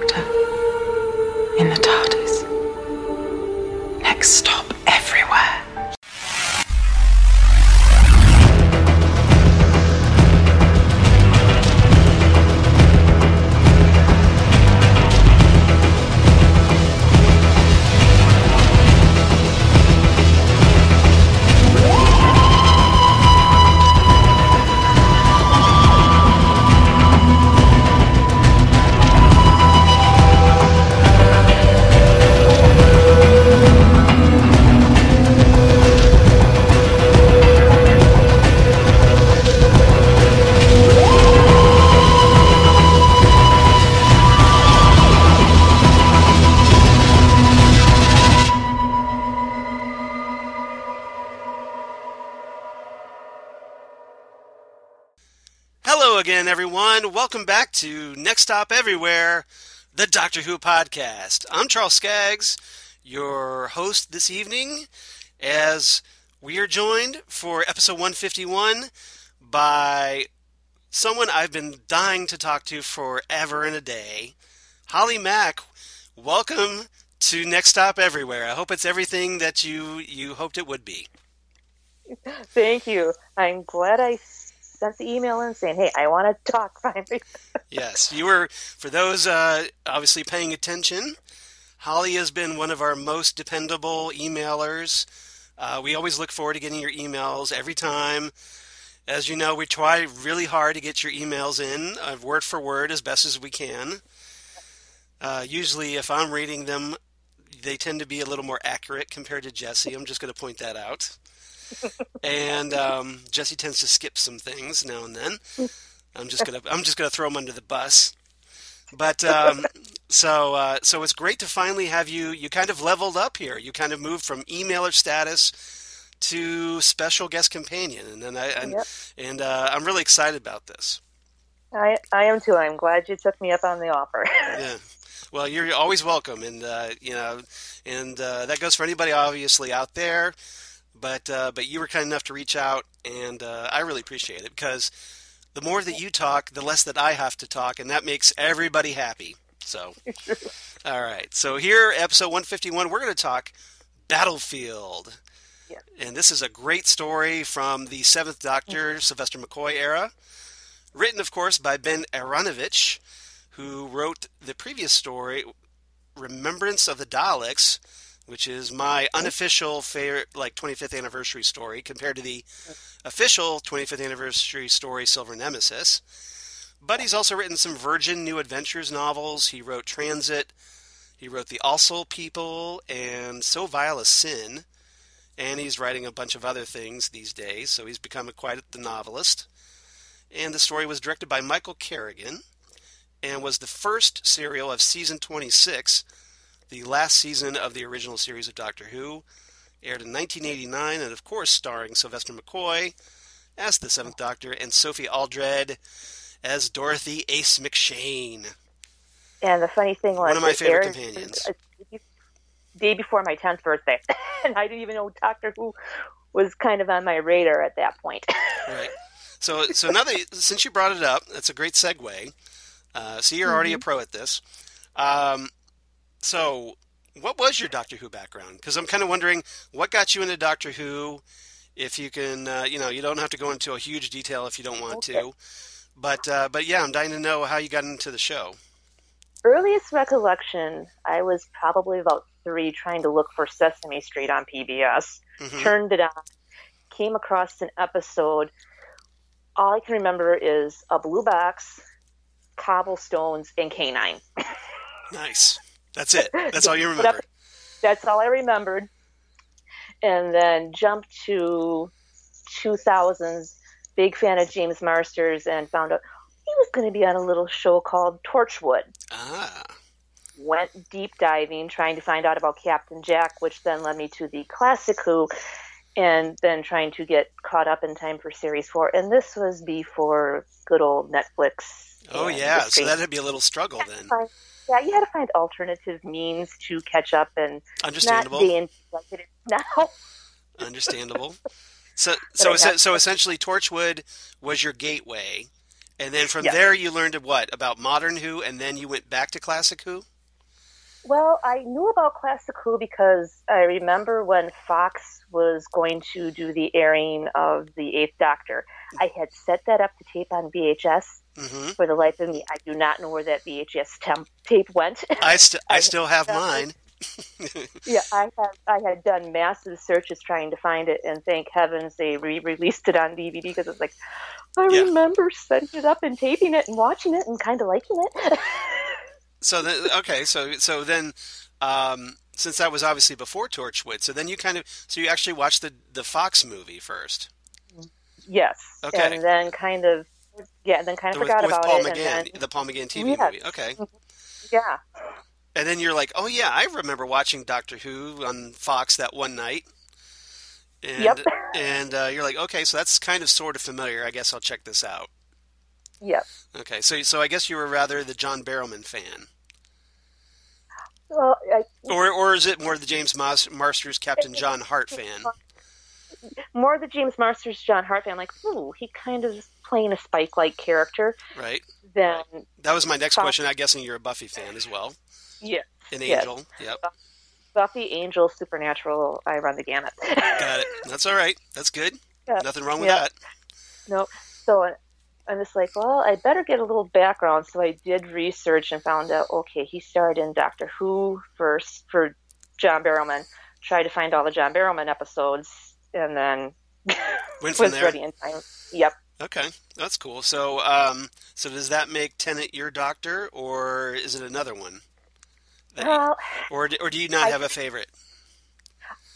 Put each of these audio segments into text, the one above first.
Doctor in the TARDIS. Next stop everywhere. Hello again, everyone. Welcome back to Next Stop Everywhere, the Doctor Who podcast. I'm Charles Skaggs, your host this evening, as we are joined for episode 151 by someone I've been dying to talk to forever and a day. Holly Mack, welcome to Next Stop Everywhere. I hope it's everything that you hoped it would be. Thank you. I'm glad I sent the email in saying, hey, I want to talk finally. Yes, you were, for those obviously paying attention, Holly has been one of our most dependable emailers. We always look forward to getting your emails every time. As you know, we try really hard to get your emails in, word for word, as best as we can. Usually, if I'm reading them, they tend to be a little more accurate compared to Jesse. I'm just going to point that out. And Jesse tends to skip some things now and then. I'm just gonna throw him under the bus. But so it's great to finally have you. You kind of leveled up here. You kind of moved from emailer status to special guest companion, and I'm really excited about this. I am too. I'm glad you took me up on the offer. Yeah. Well, you're always welcome, and that goes for anybody obviously out there. But you were kind enough to reach out, and I really appreciate it, because the more that you talk, the less that I have to talk, and that makes everybody happy. So, all right. So here, episode 151, we're going to talk Battlefield. Yeah. And this is a great story from the 7th Doctor, Sylvester McCoy era, written, of course, by Ben Aaronovitch, who wrote the previous story, Remembrance of the Daleks, which is my unofficial favorite, 25th anniversary story, compared to the official 25th anniversary story, Silver Nemesis. But he's also written some Virgin New Adventures novels. He wrote Transit. He wrote The Also People and So Vile a Sin. And he's writing a bunch of other things these days, so he's become quite the novelist. And the story was directed by Michael Kerrigan and was the first serial of season 26, the last season of the original series of Doctor Who, aired in 1989, and of course starring Sylvester McCoy as the 7th Doctor and Sophie Aldred as Dorothy Ace McShane. And the funny thing was, one of my favorite companions. Day before my 10th birthday, and I didn't even know Doctor Who was kind of on my radar at that point. Right. So now that, since you brought it up, that's a great segue. So you're already a pro at this. So, what was your Doctor Who background? Because I'm kind of wondering what got you into Doctor Who. If you can, you don't have to go into a huge detail if you don't want to. But yeah, I'm dying to know how you got into the show. Earliest recollection, I was probably about 3, trying to look for Sesame Street on PBS. Mm-hmm. Turned it on, came across an episode. All I can remember is a blue box, cobblestones, and canine. Nice. That's it. That's all you remember. That's all I remembered. And then jumped to 2000s. Big fan of James Marsters, and found out he was going to be on a little show called Torchwood. Ah. Went deep diving, trying to find out about Captain Jack, which then led me to the Classic Who, and then trying to get caught up in time for Series 4. And this was before good old Netflix. Oh, yeah. So that'd be a little struggle then. Yeah, you had to find alternative means to catch up, and understandable. Not being like it is now. Understandable. So essentially, Torchwood was your gateway, And then from Yeah. there, you learned what about modern Who, and then you went back to classic Who. Well, I knew about Classic Who because I remember when Fox was going to do the airing of the Eighth Doctor. I had set that up to tape on VHS. Mm-hmm. For the life of me, I do not know where that VHS tape went. I still have mine. Yeah, I had done massive searches trying to find it, and thank heavens they re-released it on DVD because it's like I remember setting it up and taping it and watching it and kind of liking it. So then, okay, so then, since that was obviously before Torchwood, so then you actually watched the Fox movie first. Yes. Okay. And then kind of forgot about Paul it. McGann, and then, the Paul McGann TV movie. Okay. Yeah. And then you're like, oh yeah, I remember watching Doctor Who on Fox that one night. And, Yep. And you're like, okay, so that's kind of sort of familiar. I guess I'll check this out. Yep. Okay, so I guess you were rather the John Barrowman fan. Well, Or is it more the James Marsters, Captain John Hart fan? more the James Marsters, John Hart fan. Like, ooh, he kind of is playing a Spike-like character. Right. Then That was my next question. I'm guessing you're a Buffy fan as well. Yeah. An Angel. Yep. Buffy, Angel, Supernatural. I run the gamut. Got it. That's all right. That's good. Yeah. Nothing wrong with that. No. So I'm just like, well, I better get a little background. So I did research and found out, okay, he starred in Doctor Who first for John Barrowman. Tried to find all the John Barrowman episodes, and then Went from was there. ready in time. Yep. Okay, that's cool. So, so does that make Tennant your Doctor, or is it another one? Well, or do you not have a favorite?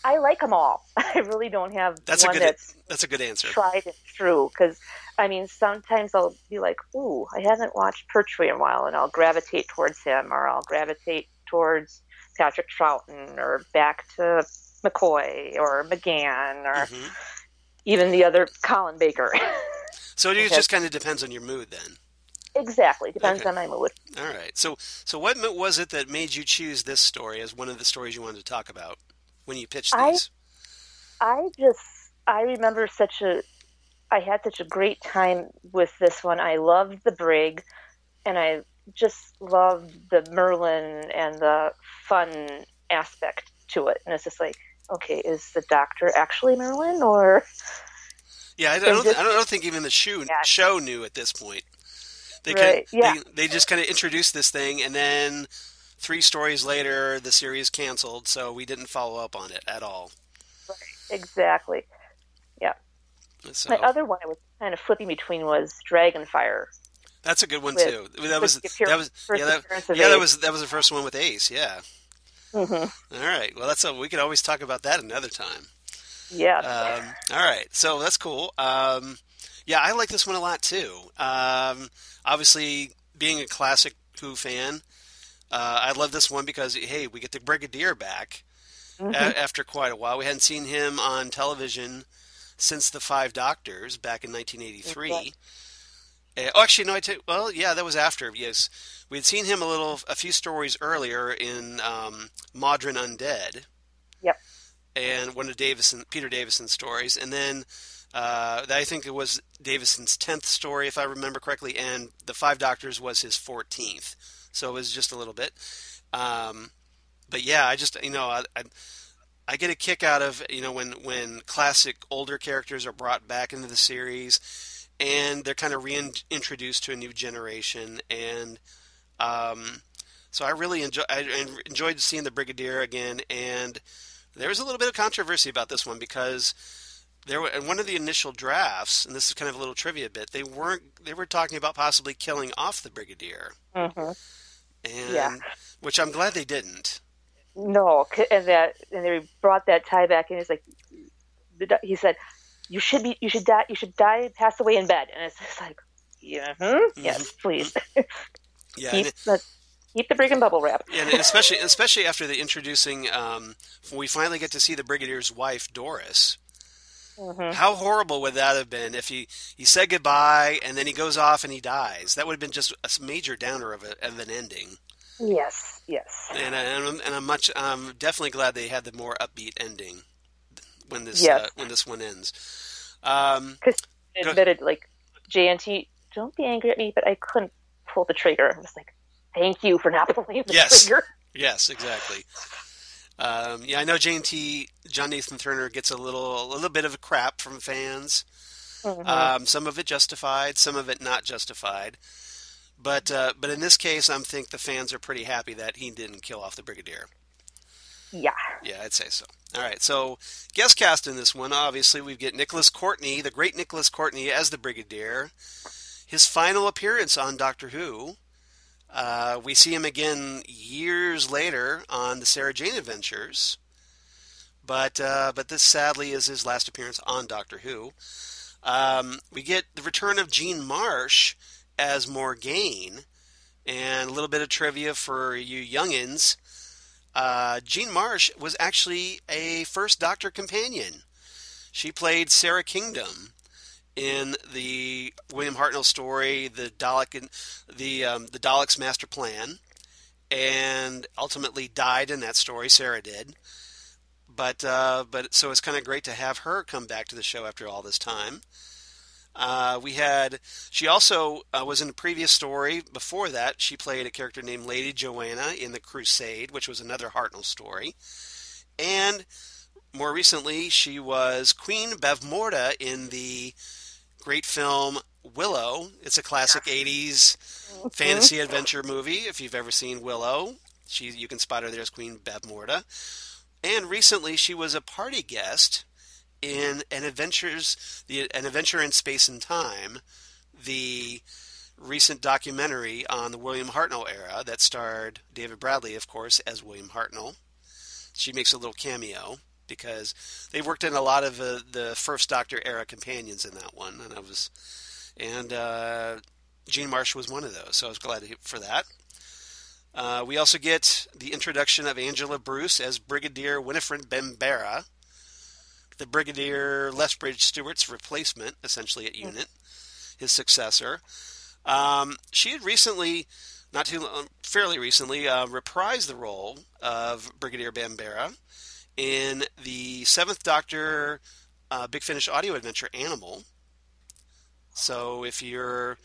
I like them all. I really don't have That's one a good answer. tried and true. Because I mean, sometimes I'll be like, "Ooh, I haven't watched Pertwee in a while," and I'll gravitate towards him, or I'll gravitate towards Patrick Troughton, or back to McCoy or McGann, or even the other Colin Baker. So it just kind of depends on your mood, then. Exactly, depends on my mood. All right. So what was it that made you choose this story as one of the stories you wanted to talk about when you pitched these? I remember I had such a great time with this one. I loved the brig, and I just loved the Merlin and the fun aspect to it. And it's just like, okay, is the Doctor actually Merlin, or? Yeah, I don't think even the show knew at this point. They just kind of introduced this thing, and then 3 stories later, the series canceled, so we didn't follow up on it at all. Right, exactly. Yeah. So, my other one I was kind of flipping between was Dragonfire. That's a good one too. That was the first one with Ace. Yeah. Mm-hmm. All right. Well, we could always talk about that another time. Yeah. All right. So that's cool. Yeah, I like this one a lot too. Obviously, being a classic Who fan, I love this one because, hey, we get the Brigadier back after quite a while. We hadn't seen him on television since the 5 Doctors back in 1983. Exactly. Actually, no, that was after. Yes, we had seen him a few stories earlier in Modern Undead. Yep. And one of Peter Davison's stories, and then I think it was Davison's 10th story, if I remember correctly, and the 5 Doctors was his 14th, so it was just a little bit. But yeah, I just I get a kick out of when classic older characters are brought back into the series, and they're kind of reintroduced to a new generation, and so I really enjoyed seeing the Brigadier again, and there was a little bit of controversy about this one because in one of the initial drafts, and this is kind of a little trivia bit, they were talking about possibly killing off the Brigadier, which I'm glad they didn't. No, and they brought that tie back, and he's like, he said, you should die, pass away in bed, and it's just like, yes, please, keep the brig in bubble wrap. And especially after the introducing, when we finally get to see the Brigadier's wife, Doris. How horrible would that have been if he said goodbye and then he goes off and he dies? That would have been just a major downer of an ending. Yes. And I'm definitely glad they had the more upbeat ending when this one ends. Because admitted, like JNT don't be angry at me, but I couldn't pull the trigger. I was like, thank you for not pulling the Yes. trigger. Yes, exactly. Yeah, I know John Nathan Turner gets a little bit of a crap from fans. Mm-hmm. Some of it justified, some of it not justified. But in this case, I think the fans are pretty happy that he didn't kill off the Brigadier. Yeah. Yeah, I'd say so. All right, so guest cast in this one, obviously, we get Nicholas Courtney, the great Nicholas Courtney, as the Brigadier. His final appearance on Doctor Who. We see him again years later on the Sarah Jane Adventures. But this sadly is his last appearance on Doctor Who. We get the return of Jean Marsh as Morgaine, and a little bit of trivia for you youngins. Jean Marsh was actually a First Doctor companion. She played Sarah Kingdom in the William Hartnell story, the Daleks' Master Plan, and ultimately died in that story. Sarah did. But so it's kind of great to have her come back to the show after all this time. She also was in a previous story before that. She played a character named Lady Joanna in The Crusade, which was another Hartnell story. And more recently, she was Queen Bavmorda in the great film Willow. It's a classic 80s fantasy adventure movie. If you've ever seen Willow, you can spot her there as Queen Bavmorda. And recently, she was a party guest in An Adventure in Space and Time, the recent documentary on the William Hartnell era that starred David Bradley, of course, as William Hartnell. She makes a little cameo because they worked in a lot of the First Doctor era companions in that one, and Jean Marsh was one of those, so I was glad for that. We also get the introduction of Angela Bruce as Brigadier Winifred Bambera, the Brigadier Lethbridge Stewart's replacement, essentially at UNIT, his successor. She had fairly recently, reprised the role of Brigadier Bambera in the Seventh Doctor Big Finish audio adventure Animal. So if you're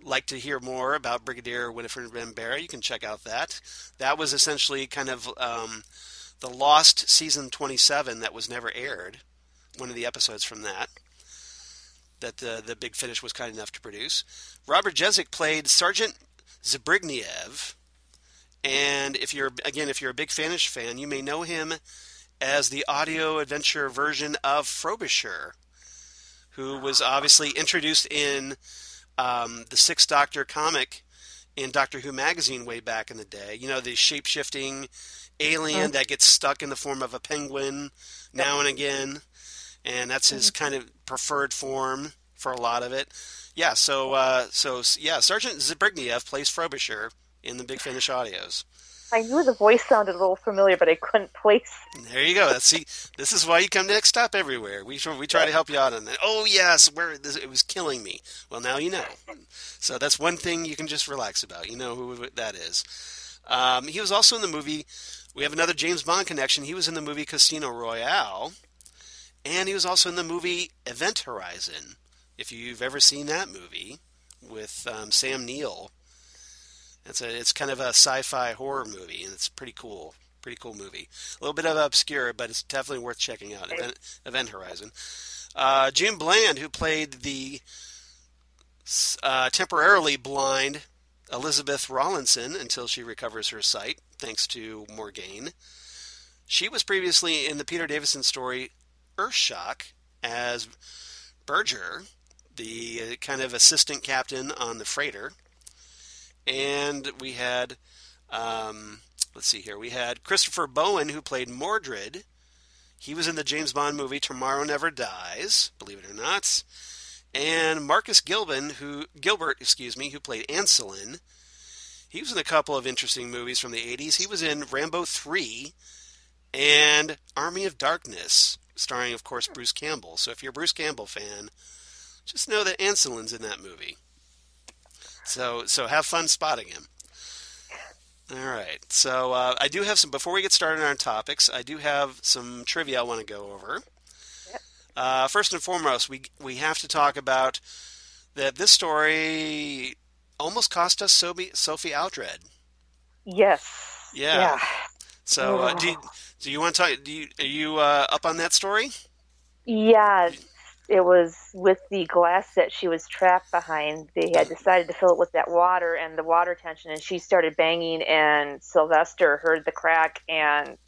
like to hear more about Brigadier Winifred Bambera, you can check out that. That was essentially kind of the lost season 27 that was never aired. One of the episodes from that the Big Finish was kind enough to produce. Robert Jezik played Sergeant Zabrigniev, and if you're a Big Finish fan, you may know him as the audio adventure version of Frobisher, who was obviously introduced in the Sixth Doctor comic in Doctor Who magazine way back in the day. You know, the shape-shifting alien that gets stuck in the form of a penguin now and again, and that's his kind of preferred form for a lot of it. Yeah, so Sergeant Zabrigniev plays Frobisher in the Big Finish audios. I knew the voice sounded a little familiar, but I couldn't place. There you go. See, this is why you come to Next Stop Everywhere. We try to help you out on that. Oh yes, it was killing me. Well, now you know. So that's one thing you can just relax about. You know who that is. He was also in the movie. We have another James Bond connection. He was in the movie Casino Royale, and he was also in the movie Event Horizon. If you've ever seen that movie with Sam Neill. It's kind of a sci-fi horror movie, and it's pretty cool. Pretty cool movie. A little bit of obscure, but it's definitely worth checking out. Event Horizon. Jim Bland, who played the temporarily blind Elizabeth Rawlinson until she recovers her sight, thanks to Morgaine. She was previously in the Peter Davison story Earthshock as Berger, the kind of assistant captain on the freighter. And we had, we had Christopher Bowen, who played Mordred. He was in the James Bond movie Tomorrow Never Dies, believe it or not. And Marcus Gilbert, who played Anselin. He was in a couple of interesting movies from the 80s. He was in Rambo 3 and Army of Darkness, starring, of course, Bruce Campbell. So if you're a Bruce Campbell fan, just know that Anselin's in that movie. So have fun spotting him. All right. So I do have some, before we get started on our topics, I do have some trivia I want to go over. First and foremost, we have to talk about that this story almost cost us Sophie Aldred. Yes. Yeah. Yeah. So, do you want to talk? Are you up on that story? Yeah, it was with the glass that she was trapped behind. They had decided to fill it with that water and the water tension, and she started banging, and Sylvester heard the crack and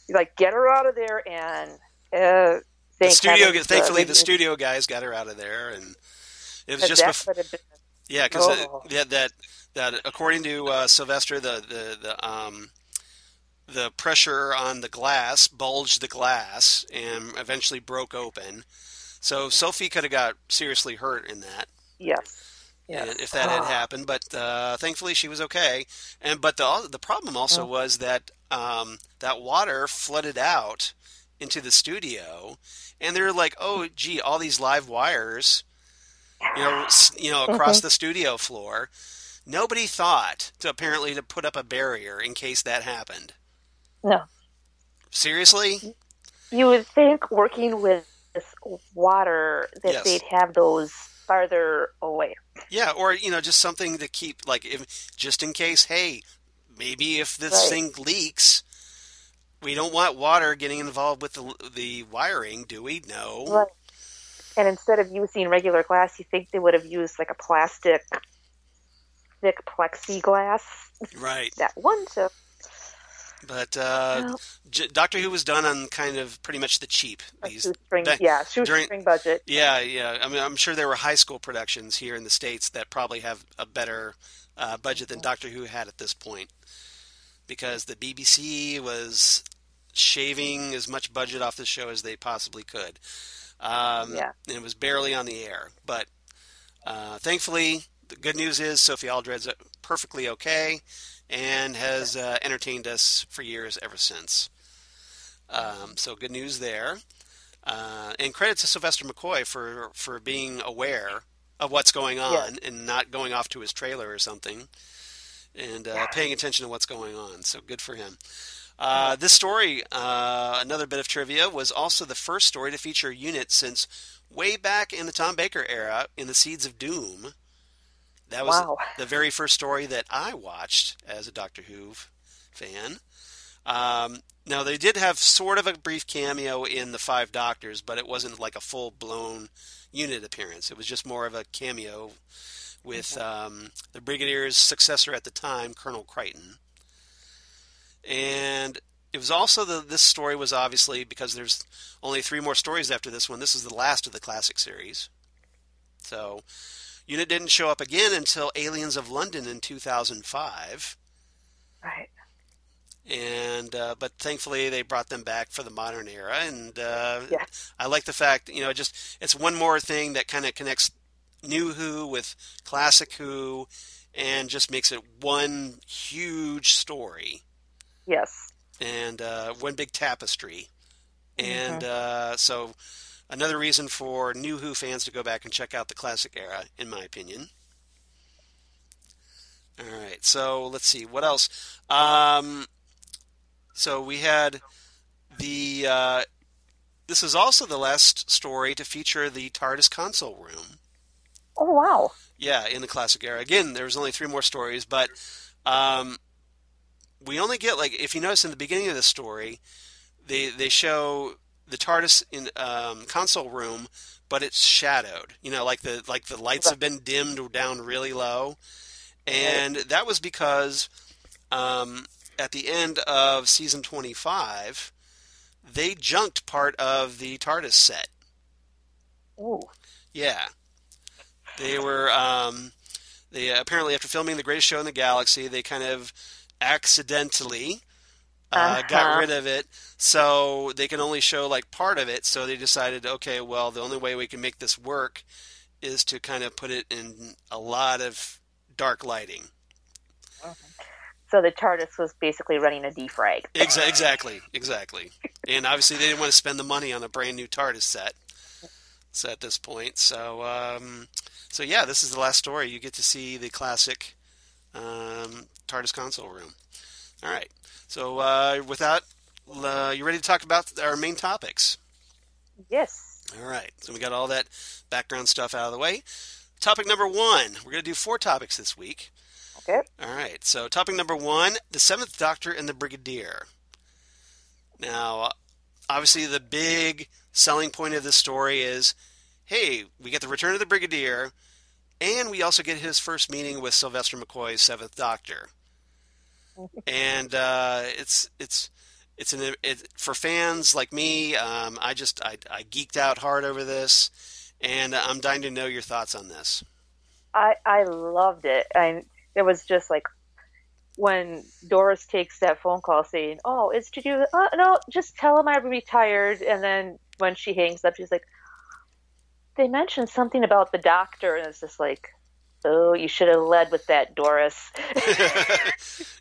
he's like, "Get her out of there!" And thank heavens, Thankfully, the studio guys got her out of there, and it was just that could have been. yeah, because Oh, that according to Sylvester, the pressure on the glass bulged the glass and eventually broke open. So Sophie could have got seriously hurt in that. yes, yes. If that had happened, but thankfully she was okay. But the problem also was that that water flooded out into the studio, and they're like, oh, gee, all these live wires, across the studio floor. Nobody thought apparently to put up a barrier in case that happened. No. Seriously? You would think working with this water that Yes. they'd have those farther away. Yeah, or just something to keep, like, just in case. Hey, maybe if this Right. thing leaks, we don't want water getting involved with the wiring, do we? No. Right. And instead of using regular glass, you think they would have used like a plastic, thick plexiglass. Right. That one tip. But Well, Doctor Who was done on kind of pretty much the cheap. shoestring during- shoestring budget. Yeah, yeah. I mean, I'm sure there were high school productions here in the States that probably have a better budget than Doctor Who had at this point, because the BBC was shaving as much budget off the show as they possibly could. Yeah. And it was barely on the air. But thankfully, the good news is Sophie Aldred's perfectly okay and has entertained us for years ever since. So good news there. And credit to Sylvester McCoy for being aware of what's going on and not going off to his trailer or something, and paying attention to what's going on. So good for him. This story, another bit of trivia, was also the first story to feature a unit since way back in the Tom Baker era in The Seeds of Doom. That was the very first story that I watched as a Doctor Who fan. Now, they did have sort of a brief cameo in The Five Doctors, but it wasn't like a full-blown unit appearance. It was just more of a cameo with the Brigadier's successor at the time, Colonel Crichton. And it was also this story was obviously, because there's only 3 more stories after this one, this is the last of the classic series. So, unit didn't show up again until Aliens of London in 2005. Right. And but thankfully they brought them back for the modern era, and I like the fact it's one more thing that kind of connects New Who with Classic Who, and just makes it one huge story. Yes. And one big tapestry, and so another reason for New Who fans to go back and check out the classic era, in my opinion. All right, so let's see what else. So we had the. This is also the last story to feature the TARDIS console room. Oh wow! Yeah, in the classic era. Again, there was only 3 more stories, but we only get, like, if you notice in the beginning of the story, they show the TARDIS in console room, but it's shadowed. Like the lights have been dimmed down really low, and that was because at the end of season 25, they junked part of the TARDIS set. Ooh. Yeah. They were, they apparently, after filming The Greatest Show in the Galaxy, they kind of accidentally got rid of it, so they can only show, like, part of it, so they decided, okay, well, the only way we can make this work is to kind of put it in a lot of dark lighting. So the TARDIS was basically running a defrag. Exactly. And obviously they didn't want to spend the money on a brand new TARDIS set. So at this point, so yeah, this is the last story. You get to see the classic TARDIS console room. All right. So with that, you ready to talk about our main topics? Yes. All right. So we got all that background stuff out of the way. topic number 1. We're going to do 4 topics this week. Okay. All right. So topic number 1, the Seventh Doctor and the Brigadier. Now, obviously, the big selling point of this story is, hey, we get the return of the Brigadier, and we also get his first meeting with Sylvester McCoy's Seventh Doctor. And for fans like me, I geeked out hard over this, and I'm dying to know your thoughts on this. I loved it. It was just like when Doris takes that phone call saying, "Oh, it's to do." No, just tell him I'm retired. And then when she hangs up, she's like, "They mentioned something about the doctor," and it's just like, "Oh, you should have led with that, Doris."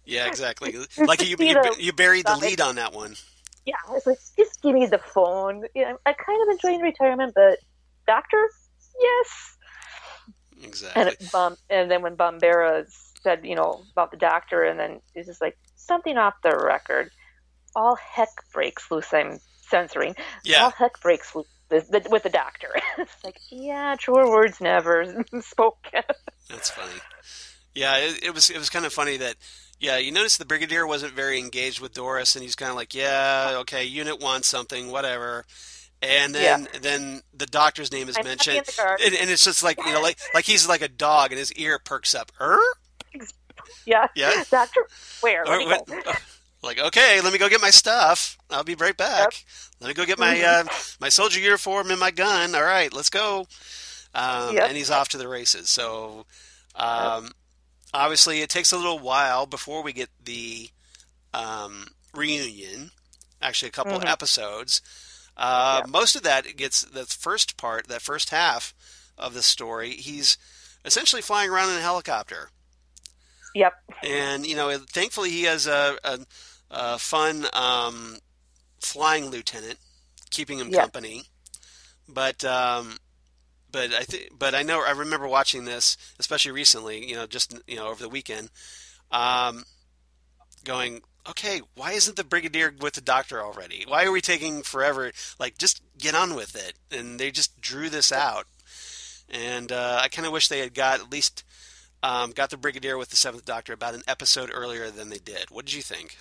Yeah, exactly. Like you buried the lead on that one. Yeah, it's like, just give me the phone. Yeah, I kind of enjoyed retirement, but doctor, yes. Exactly. And then when Bombera said, about the doctor, and then it's just like, something off the record. All heck breaks loose. I'm censoring. Yeah. All heck breaks loose with the doctor. It's like, yeah, truer words never spoken. That's funny. Yeah, it was kind of funny that, yeah, you notice the Brigadier wasn't very engaged with Doris, and he's kind of like, yeah, okay, Unit wants something, whatever. And then the doctor's name is mentioned, and it's just like, like he's like a dog, and his ear perks up. Yeah. Yeah. Doctor, where? Let me go. Like, okay, let me go get my stuff. I'll be right back. Yep. Let me go get my my soldier uniform and my gun. All right, let's go. And he's off to the races. So, obviously, it takes a little while before we get the reunion. Actually, a couple episodes. Most of that gets the first part, that first half of the story. He's essentially flying around in a helicopter. Yep. And thankfully, he has a fun flying lieutenant keeping him company. But I remember watching this, especially recently, just over the weekend, going, okay, why isn't the Brigadier with the doctor already? Why are we taking forever? Like, just get on with it. And they just drew this out. And I kind of wish they had got the Brigadier with the Seventh Doctor about an episode earlier than they did. What did you think?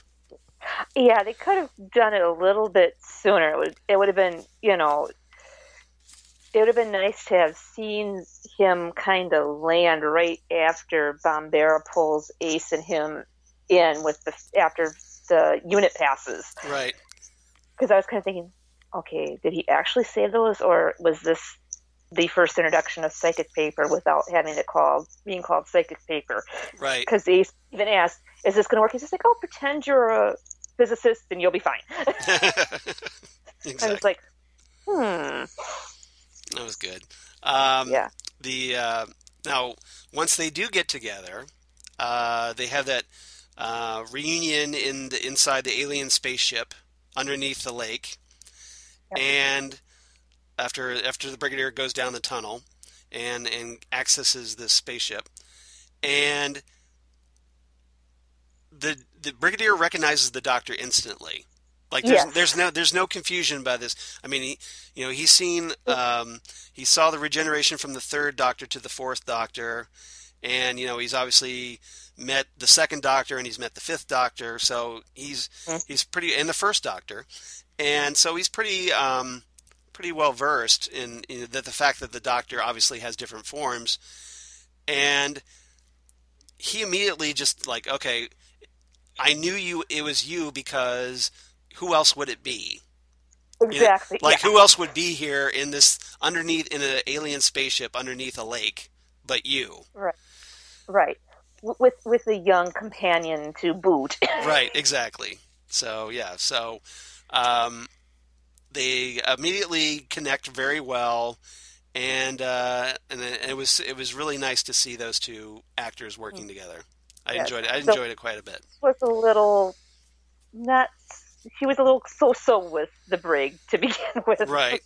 Yeah, they could have done it a little bit sooner. It would have been, it would have been nice to have seen him kind of land right after Bombera pulls Ace and him in after the unit passes. Right. Because I was kind of thinking, okay, did he actually save those, or was this the first introduction of psychic paper without having it being called psychic paper? Right. Because they even asked, is this going to work? He's just like, oh, pretend you're a physicist and you'll be fine. Exactly. I was like, That was good. Yeah. Now, once they do get together, they have that reunion inside the alien spaceship underneath the lake. Yep. And after the Brigadier goes down the tunnel and accesses this spaceship, and the Brigadier recognizes the Doctor instantly. Like there's no confusion about this. I mean, he saw the regeneration from the third Doctor to the fourth Doctor, and he's obviously met the second Doctor and he's met the fifth Doctor. So he's pretty, and the first Doctor, and so he's pretty well versed in the fact that the Doctor obviously has different forms, and he immediately just like, okay, I knew it was you because who else would it be? Exactly. Who else would be here in an alien spaceship underneath a lake but you? Right. With a young companion to boot. Right, exactly. So, yeah. So, they immediately connect very well, and it was really nice to see those two actors working together. I enjoyed it. I enjoyed it quite a bit. Was a little nuts. She was a little so with the Brig to begin with. Right.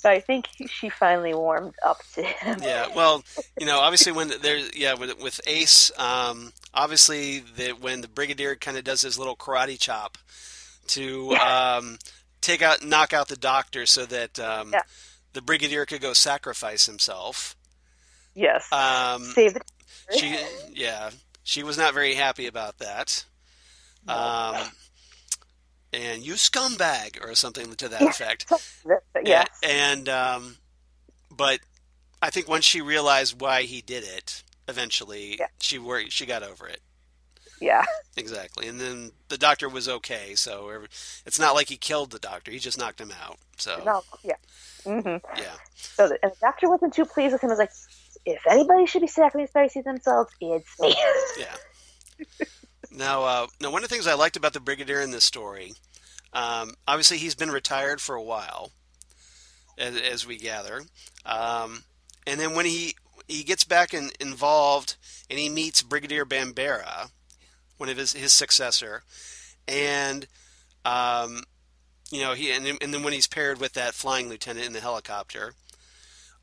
I think she finally warmed up to him. Yeah. Well, obviously with Ace, obviously when the Brigadier kind of does his little karate chop to knock out the Doctor, so that the Brigadier could go sacrifice himself. Yes. Um, Save the. she, yeah, she was not very happy about that. Um, and you scumbag, or something to that effect. Yes. But I think once she realized why he did it, eventually Yeah. she got over it. Yeah. Exactly. And then the doctor was okay, so it's not like he killed the doctor. He just knocked him out. So No. Yeah. Mm-hmm. yeah. So and the doctor wasn't too pleased with him. He was like, if anybody should be sacrificing themselves, it's me. Yeah. Now, one of the things I liked about the Brigadier in this story, obviously he's been retired for a while, as we gather. And then when he gets back involved and he meets Brigadier Bambera, one of his successor, and and then when he's paired with that flying lieutenant in the helicopter,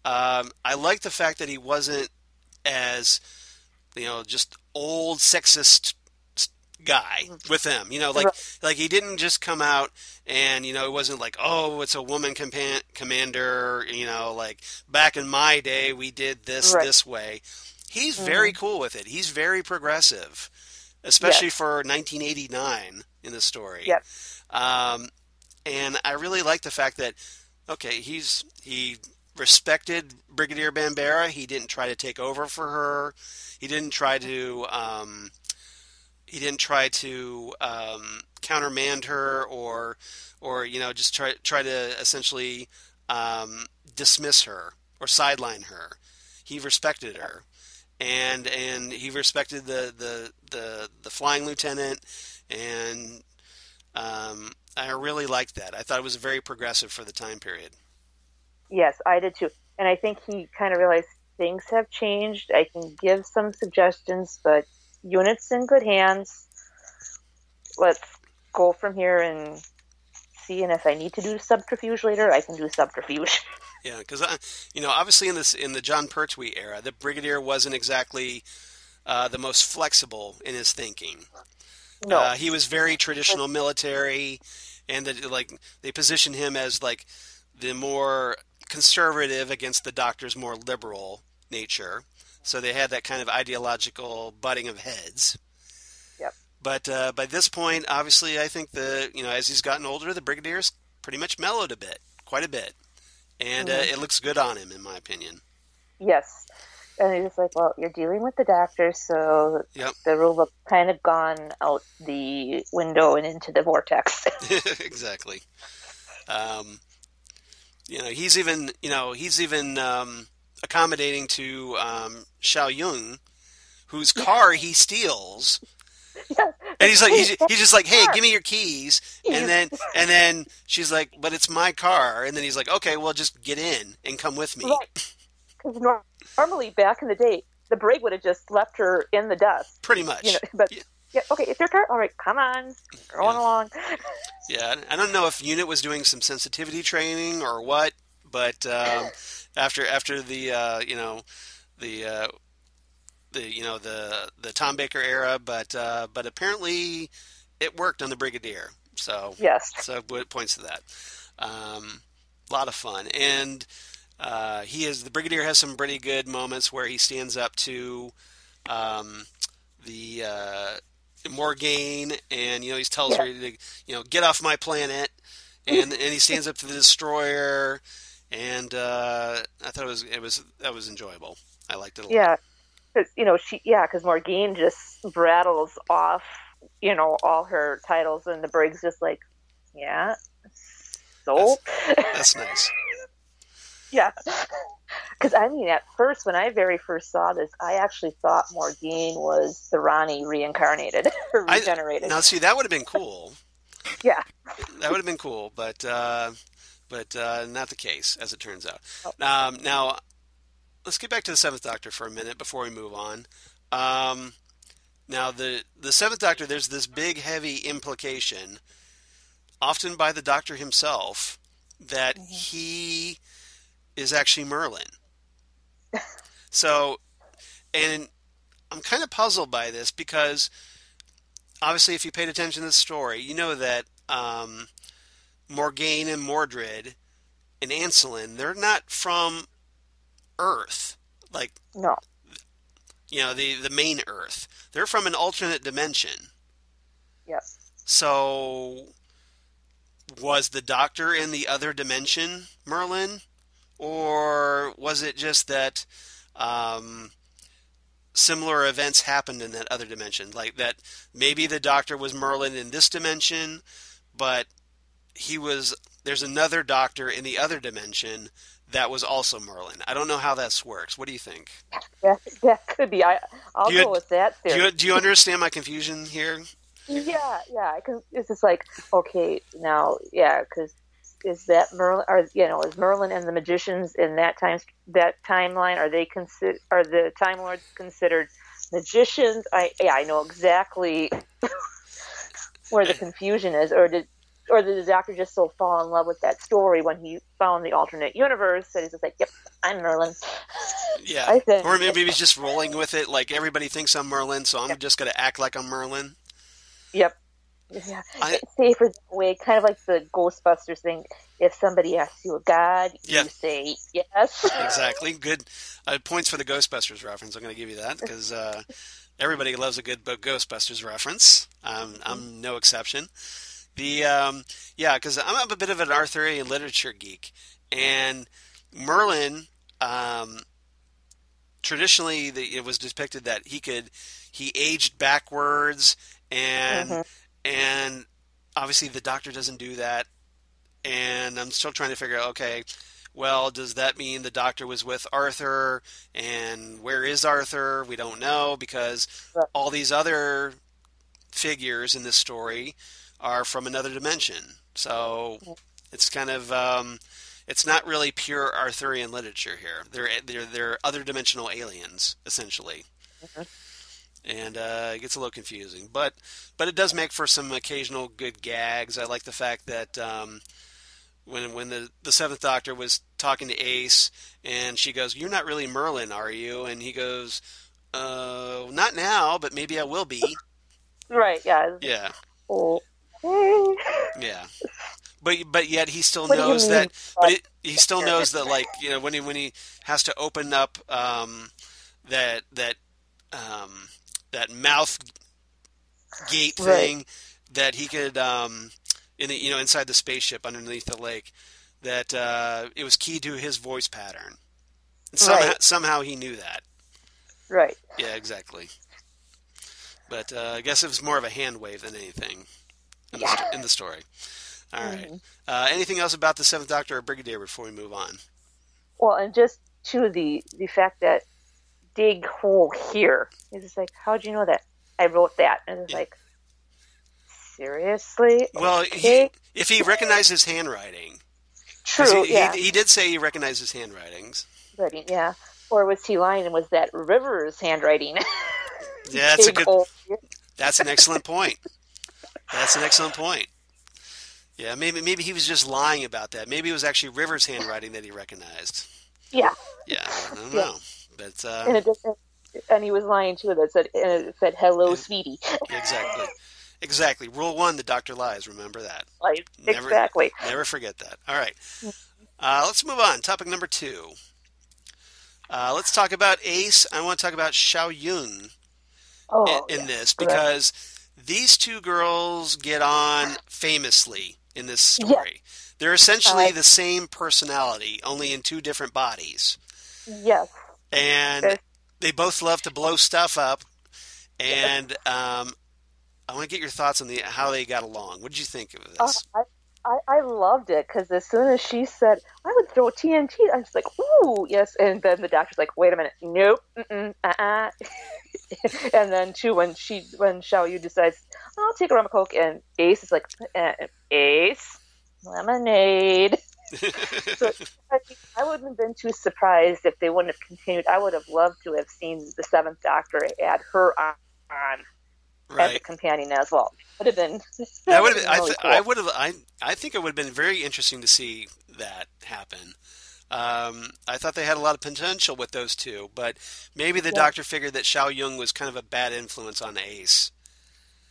I like the fact that he wasn't as just old sexist guy with them. Like he didn't just come out and it wasn't like, oh, it's a woman commander. Like back in my day we did this way. He's very cool with it. He's very progressive, especially for 1989 in the story. Yep. And I really like the fact that he respected Brigadier Bambera. He didn't try to take over for her. He didn't try to countermand her or just try to essentially dismiss her or sideline her. He respected her, and he respected the flying lieutenant, and I really liked that. I thought it was very progressive for the time period. Yes, I did too. And I think he kind of realized things have changed. I can give some suggestions, but unit's in good hands. Let's go from here and see. And if I need to do subterfuge later, I can do subterfuge. Yeah, because obviously in the Jon Pertwee era, the Brigadier wasn't exactly the most flexible in his thinking. No, he was very traditional military, and they positioned him as like the more conservative against the Doctor's more liberal nature. So they had that kind of ideological butting of heads. Yep. But by this point, obviously, I think as he's gotten older, the Brigadier's pretty much mellowed quite a bit, and it looks good on him, in my opinion. Yes. And he's like, well, you're dealing with the Doctor, so the rule book kind of gone out the window and into the vortex. Exactly. He's even accommodating to Xiao Yun, whose car he steals. Yes. And he's just like, hey, give me your keys. And then she's like, but it's my car. And then he's like, okay, well, just get in and come with me. Right. Because normally, back in the day, the brig would have just left her in the dust. Pretty much. But okay, it's your car. All right, come on, going along. Yeah, I don't know if Unit was doing some sensitivity training or what, but after the Tom Baker era, but apparently it worked on the Brigadier. So yes, so it points to that. A lot of fun, and the Brigadier has some pretty good moments where he stands up to the Morgaine, and he tells her to get off my planet, and he stands up to the destroyer, and I thought that was enjoyable. I liked it a lot. Yeah, because Morgaine just rattles off all her titles, and the brig's just like, yeah, so that's nice. Yeah, because at first, when I very first saw this, I actually thought Morgaine was the Ronnie reincarnated or regenerated. Now, see, that would have been cool. Yeah, that would have been cool, but not the case, as it turns out. Oh. Now, let's get back to the Seventh Doctor for a minute before we move on. Now, the Seventh Doctor, there's this big, heavy implication, often by the Doctor himself, that he is actually Merlin. So, and I'm kind of puzzled by this because obviously if you paid attention to the story, you know that Morgaine and Mordred and Anselin, they're not from Earth, like, No. the main Earth. They're from an alternate dimension. Yep. So, was the Doctor in the other dimension Merlin? Or was it just that similar events happened in that other dimension? Like that maybe the Doctor was Merlin in this dimension, but there's another Doctor in the other dimension that was also Merlin. I don't know how this works. What do you think? That could be. I'll go with that theory. Do you understand my confusion here? Yeah, because it's just like, okay, now, yeah, because is that Merlin, or is Merlin and the magicians in that timeline? Are the Time Lords considered magicians? I know exactly where the confusion is, or did the Doctor just so fall in love with that story when he found the alternate universe that he's just like, yep, I'm Merlin. Yeah, or maybe he's just rolling with it, like everybody thinks I'm Merlin, so I'm just going to act like I'm Merlin. Yep. Yeah. It's safer that way, kind of like the Ghostbusters thing. If somebody asks you a god, you say yes. Exactly. Good points for the Ghostbusters reference. I'm going to give you that because everybody loves a good Ghostbusters reference. I'm no exception. Because I'm a bit of an Arthurian literature geek, and Merlin. Traditionally, it was depicted that he aged backwards, and obviously the Doctor doesn't do that. And I'm still trying to figure out, okay, well, does that mean the Doctor was with Arthur? And where is Arthur? We don't know, because all these other figures in this story are from another dimension. So it's kind of it's not really pure Arthurian literature here. They're other dimensional aliens, essentially. And it gets a little confusing, but it does make for some occasional good gags. I like the fact that when the Seventh Doctor was talking to Ace, and she goes, "You're not really Merlin, are you?" And he goes, "Not now, but maybe I will be." Right? Yeah. Yeah. Oh. Yeah. But yet he still knows that. But he still knows that, like, when he has to open up that mouth gate thing, that he could inside the spaceship underneath the lake, that it was key to his voice pattern. And somehow he knew that. Right. Yeah, exactly. But I guess it was more of a hand wave than anything in the story. All right. Anything else about the Seventh Doctor or Brigadier before we move on? Well, and just to the fact that dig hole here. It's just like, how'd you know that? I wrote that. And it's like, seriously? Well, okay. If he recognized his handwriting. True, he did say he recognized his handwritings. Yeah. Or was he lying and was that Rivers' handwriting? Yeah, that's an excellent point. That's an excellent point. Yeah, maybe he was just lying about that. Maybe it was actually Rivers' handwriting that he recognized. Yeah. Yeah, I don't know. But and he was lying too. It said "Hello, sweetie." Exactly. Rule 1: the Doctor lies. Remember that. Exactly. Never forget that. All right. Let's move on. Topic number 2. Let's talk about Ace. I want to talk about Xiao Yun in this, because these two girls get on famously in this story. Yeah. They're essentially the same personality, only in two different bodies. Yes. And they both love to blow stuff up. And I want to get your thoughts on how they got along. What did you think of this? I loved it, because as soon as she said, I would throw TNT, I was like, ooh, yes. And then the Doctor's like, wait a minute. Nope. And then, too, when Xiao Yu decides, I'll take a rum of Coke, and Ace is like, Ace, lemonade. So I wouldn't have been too surprised if they wouldn't have continued. I would have loved to have seen the Seventh Doctor add her on as a companion as well. Would have been. That would have been really cool. I think it would have been very interesting to see that happen. I thought they had a lot of potential with those two, but maybe the Doctor figured that Xiao Yun was kind of a bad influence on Ace.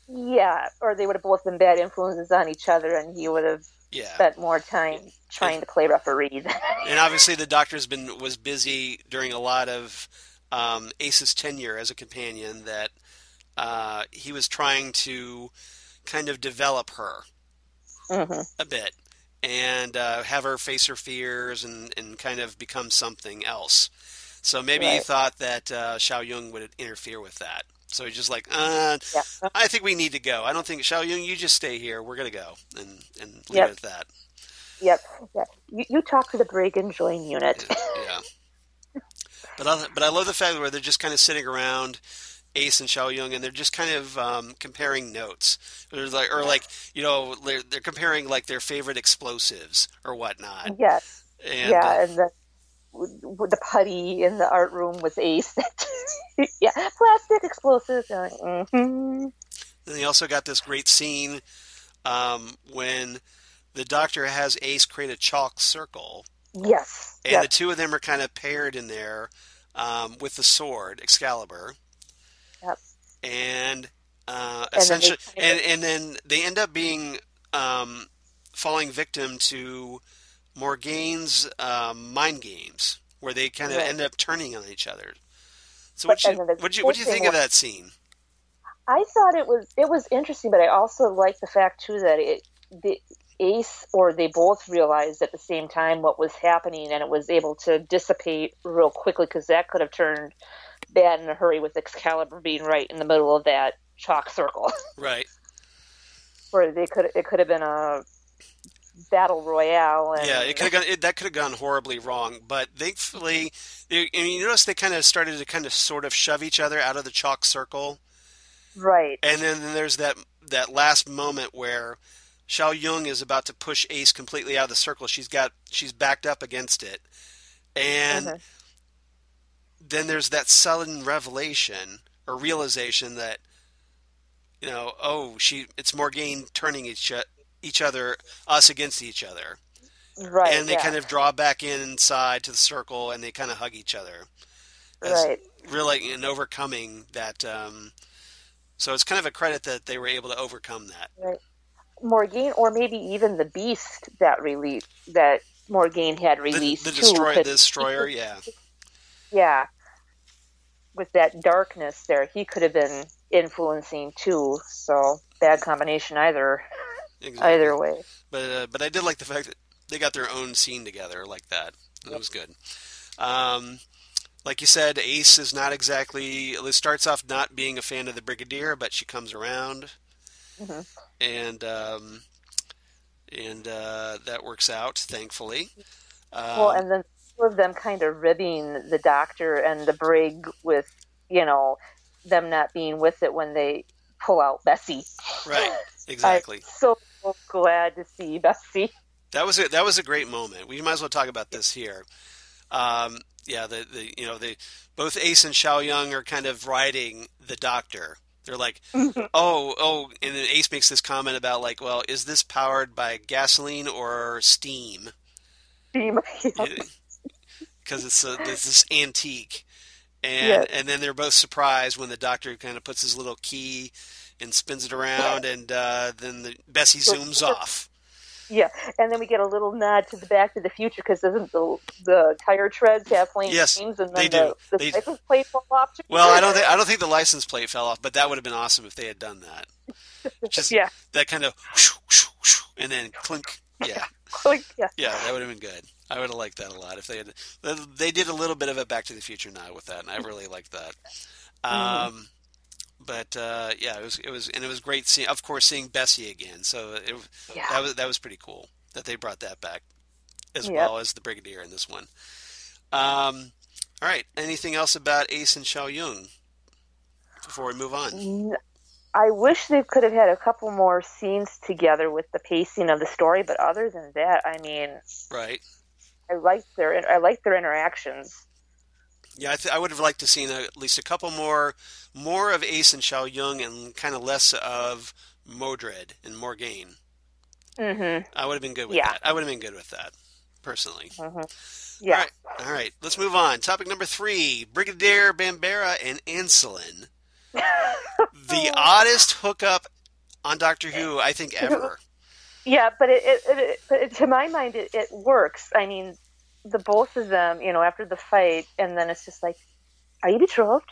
Yeah, or they would have both been bad influences on each other, and he would have Yeah. spent more time trying to play referee. And obviously the Doctor's was busy during a lot of Ace's tenure as a companion that he was trying to kind of develop her a bit and have her face her fears and kind of become something else. So maybe he thought that Xiao Yung would interfere with that. So he's just like, I think we need to go. I don't think, Xiao Yung, you just stay here. We're going to go and leave it at that. Yep. Yeah. You talk to the Brig and join unit. Yeah. But I love the fact where they're just kind of sitting around, Ace and Xiao Yung, and they're just kind of comparing notes. They're comparing like their favorite explosives or whatnot. Yes. And, and the putty in the art room with Ace. Yeah, plastic explosives. Then they also got this great scene when the Doctor has Ace create a chalk circle. Yes. And the two of them are kind of paired in there with the sword, Excalibur. Yep. And essentially, and then they end up being falling victim to Morgaine's mind games, where they kind of end up turning on each other. So what do you think of that scene? I thought it was interesting, but I also like the fact too that Ace, or they both realized at the same time what was happening, and it was able to dissipate real quickly, because that could have turned bad in a hurry with Excalibur being right in the middle of that chalk circle. Right. Where it could have been a battle royale. And... Yeah, that could have gone horribly wrong, but thankfully, you notice they kind of started to kind of sort of shove each other out of the chalk circle. Right. And then there's that last moment where Xiao Yung is about to push Ace completely out of the circle. She's backed up against it. And then there's that sudden revelation or realization that, it's Morgaine turning us against each other. Right. And they kind of draw back inside to the circle and they kind of hug each other. Right. Really, in overcoming that. So it's kind of a credit that they were able to overcome that. Right. Morgaine, or maybe even the beast that Morgaine had released. The destroyer, yeah. Yeah. With that darkness there, he could have been influencing too. So bad combination either way. But I did like the fact that they got their own scene together like that. It was good. Like you said, Ace is not exactly... It starts off not being a fan of the Brigadier, but she comes around. Mm-hmm. And that works out, thankfully. And then two of them kind of ribbing the Doctor and the Brig with, them not being with it when they pull out Bessie. Right, exactly. I'm so glad to see Bessie. That was a great moment. We might as well talk about this here. Both Ace and Xiao Yung are kind of riding the Doctor. They're like, oh, and then Ace makes this comment about like, well, is this powered by gasoline or steam? Steam, because it's this antique, and then they're both surprised when the Doctor kind of puts his little key and spins it around, and then Bessie zooms off. Yeah, and then we get a little nod to the Back to the Future, because doesn't the tire treads have flame flames, and then the license plate fall off? Well, I don't think the license plate fell off, but that would have been awesome if they had done that. Just that kind of whoosh, whoosh, whoosh, and then clink. Yeah. Clink. Yeah. Yeah, that would have been good. I would have liked that a lot if they had. They did a little bit of a Back to the Future nod with that, and I really liked that. But it was great seeing Bessie again. So that was pretty cool that they brought that back as well as the Brigadier in this one. All right, anything else about Ace and Xiao Yung before we move on? I wish they could have had a couple more scenes together with the pacing of the story, but other than that, I mean, right. I like their interactions. Yeah, I would have liked to seen at least a couple more of Ace and Xiao Yung and kind of less of Modred and Morgaine. Mm-hmm. I would have been good with that. I would have been good with that, personally. Mm-hmm. Yeah. All right. Let's move on. Topic number 3, Brigadier Bambera and Anselin. The oddest hookup on Doctor Who, I think, ever. Yeah, but to my mind, it works. I mean, the both of them, after the fight, and then it's just like, are you betrothed?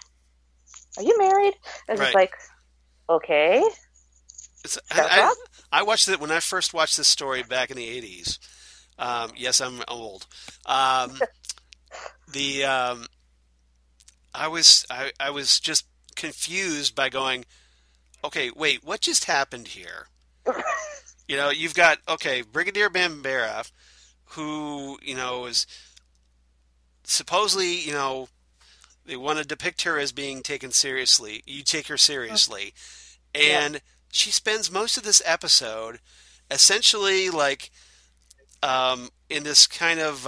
Are you married? And it's Right. like, okay, It's, shut up. I watched it when I first watched this story back in the 80s. Yes, I'm old. Um, the I was just confused by going, okay, wait, what just happened here? You've got, okay, Brigadier Bambera, who, is supposedly, they want to depict her as being taken seriously. You take her seriously. Yeah. And she spends most of this episode essentially like in this kind of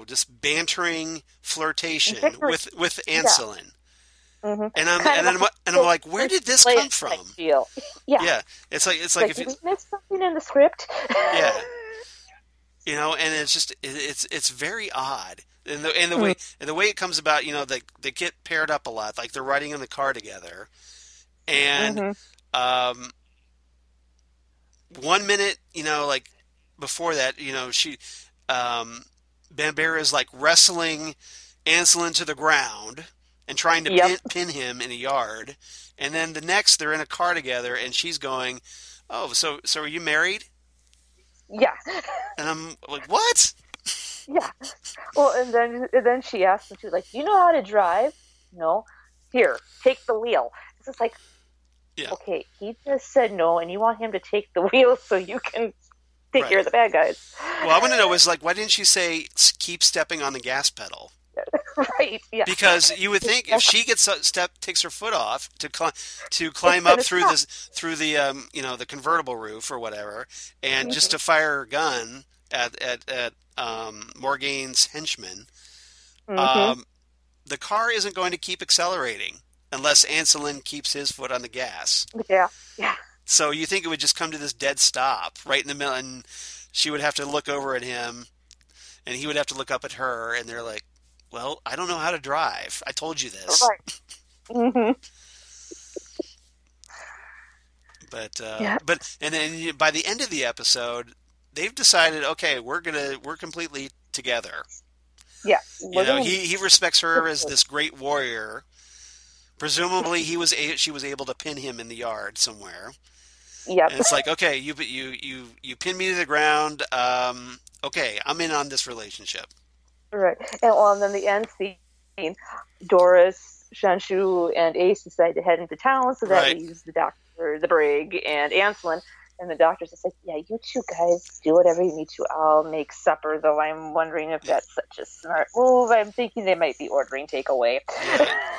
just bantering flirtation with Yeah. Anselin. Mm-hmm. And I'm like, where did this come from? Feel. Yeah. Yeah, it's like if did you, we miss something in the script? yeah, and it's just it's very odd. And the way it comes about, they get paired up a lot, like they're riding in the car together, and um, 1 minute, like before that, she Bambera is like wrestling Anselin to the ground and trying to Yep. pin him in a yard, and then the next they're in a car together, and she's going, "Oh, so are you married?" Yeah. And I'm like, "What?" Yeah. Well, and then she asked him, she's like, "You know how to drive?" No. Here, take the wheel. It's just like, Yeah. okay, he just said no, and you want him to take the wheel so you can take care of the bad guys. Well, I want to know is like, why didn't she say keep stepping on the gas pedal? Right. Yeah. Because you would think if she takes her foot off to climb up through the convertible roof or whatever, and just to fire her gun at Morgaine's henchman, the car isn't going to keep accelerating unless Anselin keeps his foot on the gas. Yeah. Yeah. So you think it would just come to this dead stop right in the middle, and she would have to look over at him, and he would have to look up at her, and they're like, "Well, I don't know how to drive. I told you this." Right. Mm-hmm. But and then by the end of the episode, they've decided, okay, we're completely together. Yeah. He respects her as this great warrior. Presumably, she was able to pin him in the yard somewhere. Yep. And it's like, okay, you pin me to the ground. Okay, I'm in on this relationship. Right. And then the end scene, Doris, Shanshu, and Ace decide to head into town, so that leaves the doctor, the brig, and Anselin. And the doctor's just like, yeah, you two guys do whatever you need to. I'll make supper, though I'm wondering if that's such a smart move. I'm thinking they might be ordering takeaway.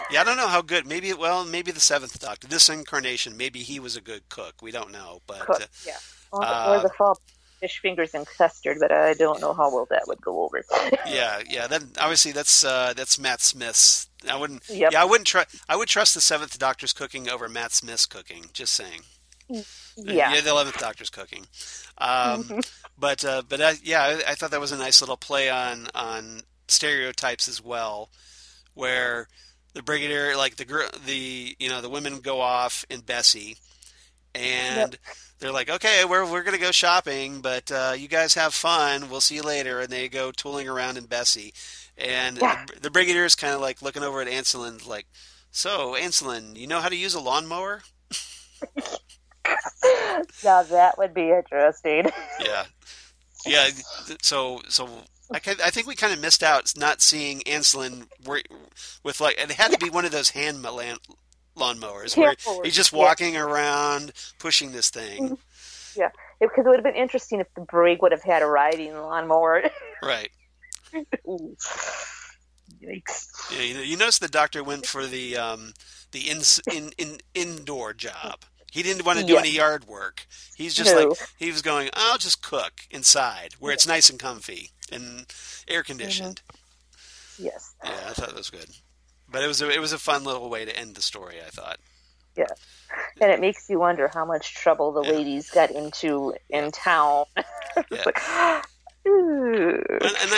Yeah, I don't know how good. Maybe the seventh Doctor, this incarnation, maybe he was a good cook. We don't know, but cook, yeah. Or the fall fish fingers and custard, but I don't know how well that would go over. yeah. Then obviously that's Matt Smith's. I wouldn't. Yep. Yeah, I would trust the seventh Doctor's cooking over Matt Smith's cooking. Just saying. Yeah. The 11th Doctor's cooking. I thought that was a nice little play on stereotypes as well, where the Brigadier, like the women go off in Bessie, and they're like, okay, we're gonna go shopping, but you guys have fun. We'll see you later. And they go tooling around in Bessie, and the Brigadier is kind of like looking over at Anselin, like, so Anselin, you know how to use a lawnmower? Now that would be interesting. Yeah. So I think we kind of missed out not seeing Anselin with like, it had to be one of those hand lawnmowers where he's just walking around pushing this thing. Yeah, because it would have been interesting if the brig would have had a riding lawnmower. Right. Yikes. Yeah, you notice the Doctor went for the indoor job. He didn't want to do any yard work. He's just he was going, I'll just cook inside where it's nice and comfy and air conditioned. Yes. Yeah, I thought that was good. But it was a fun little way to end the story, I thought. Yeah. And it makes you wonder how much trouble the ladies got into in town. Yeah. Like, and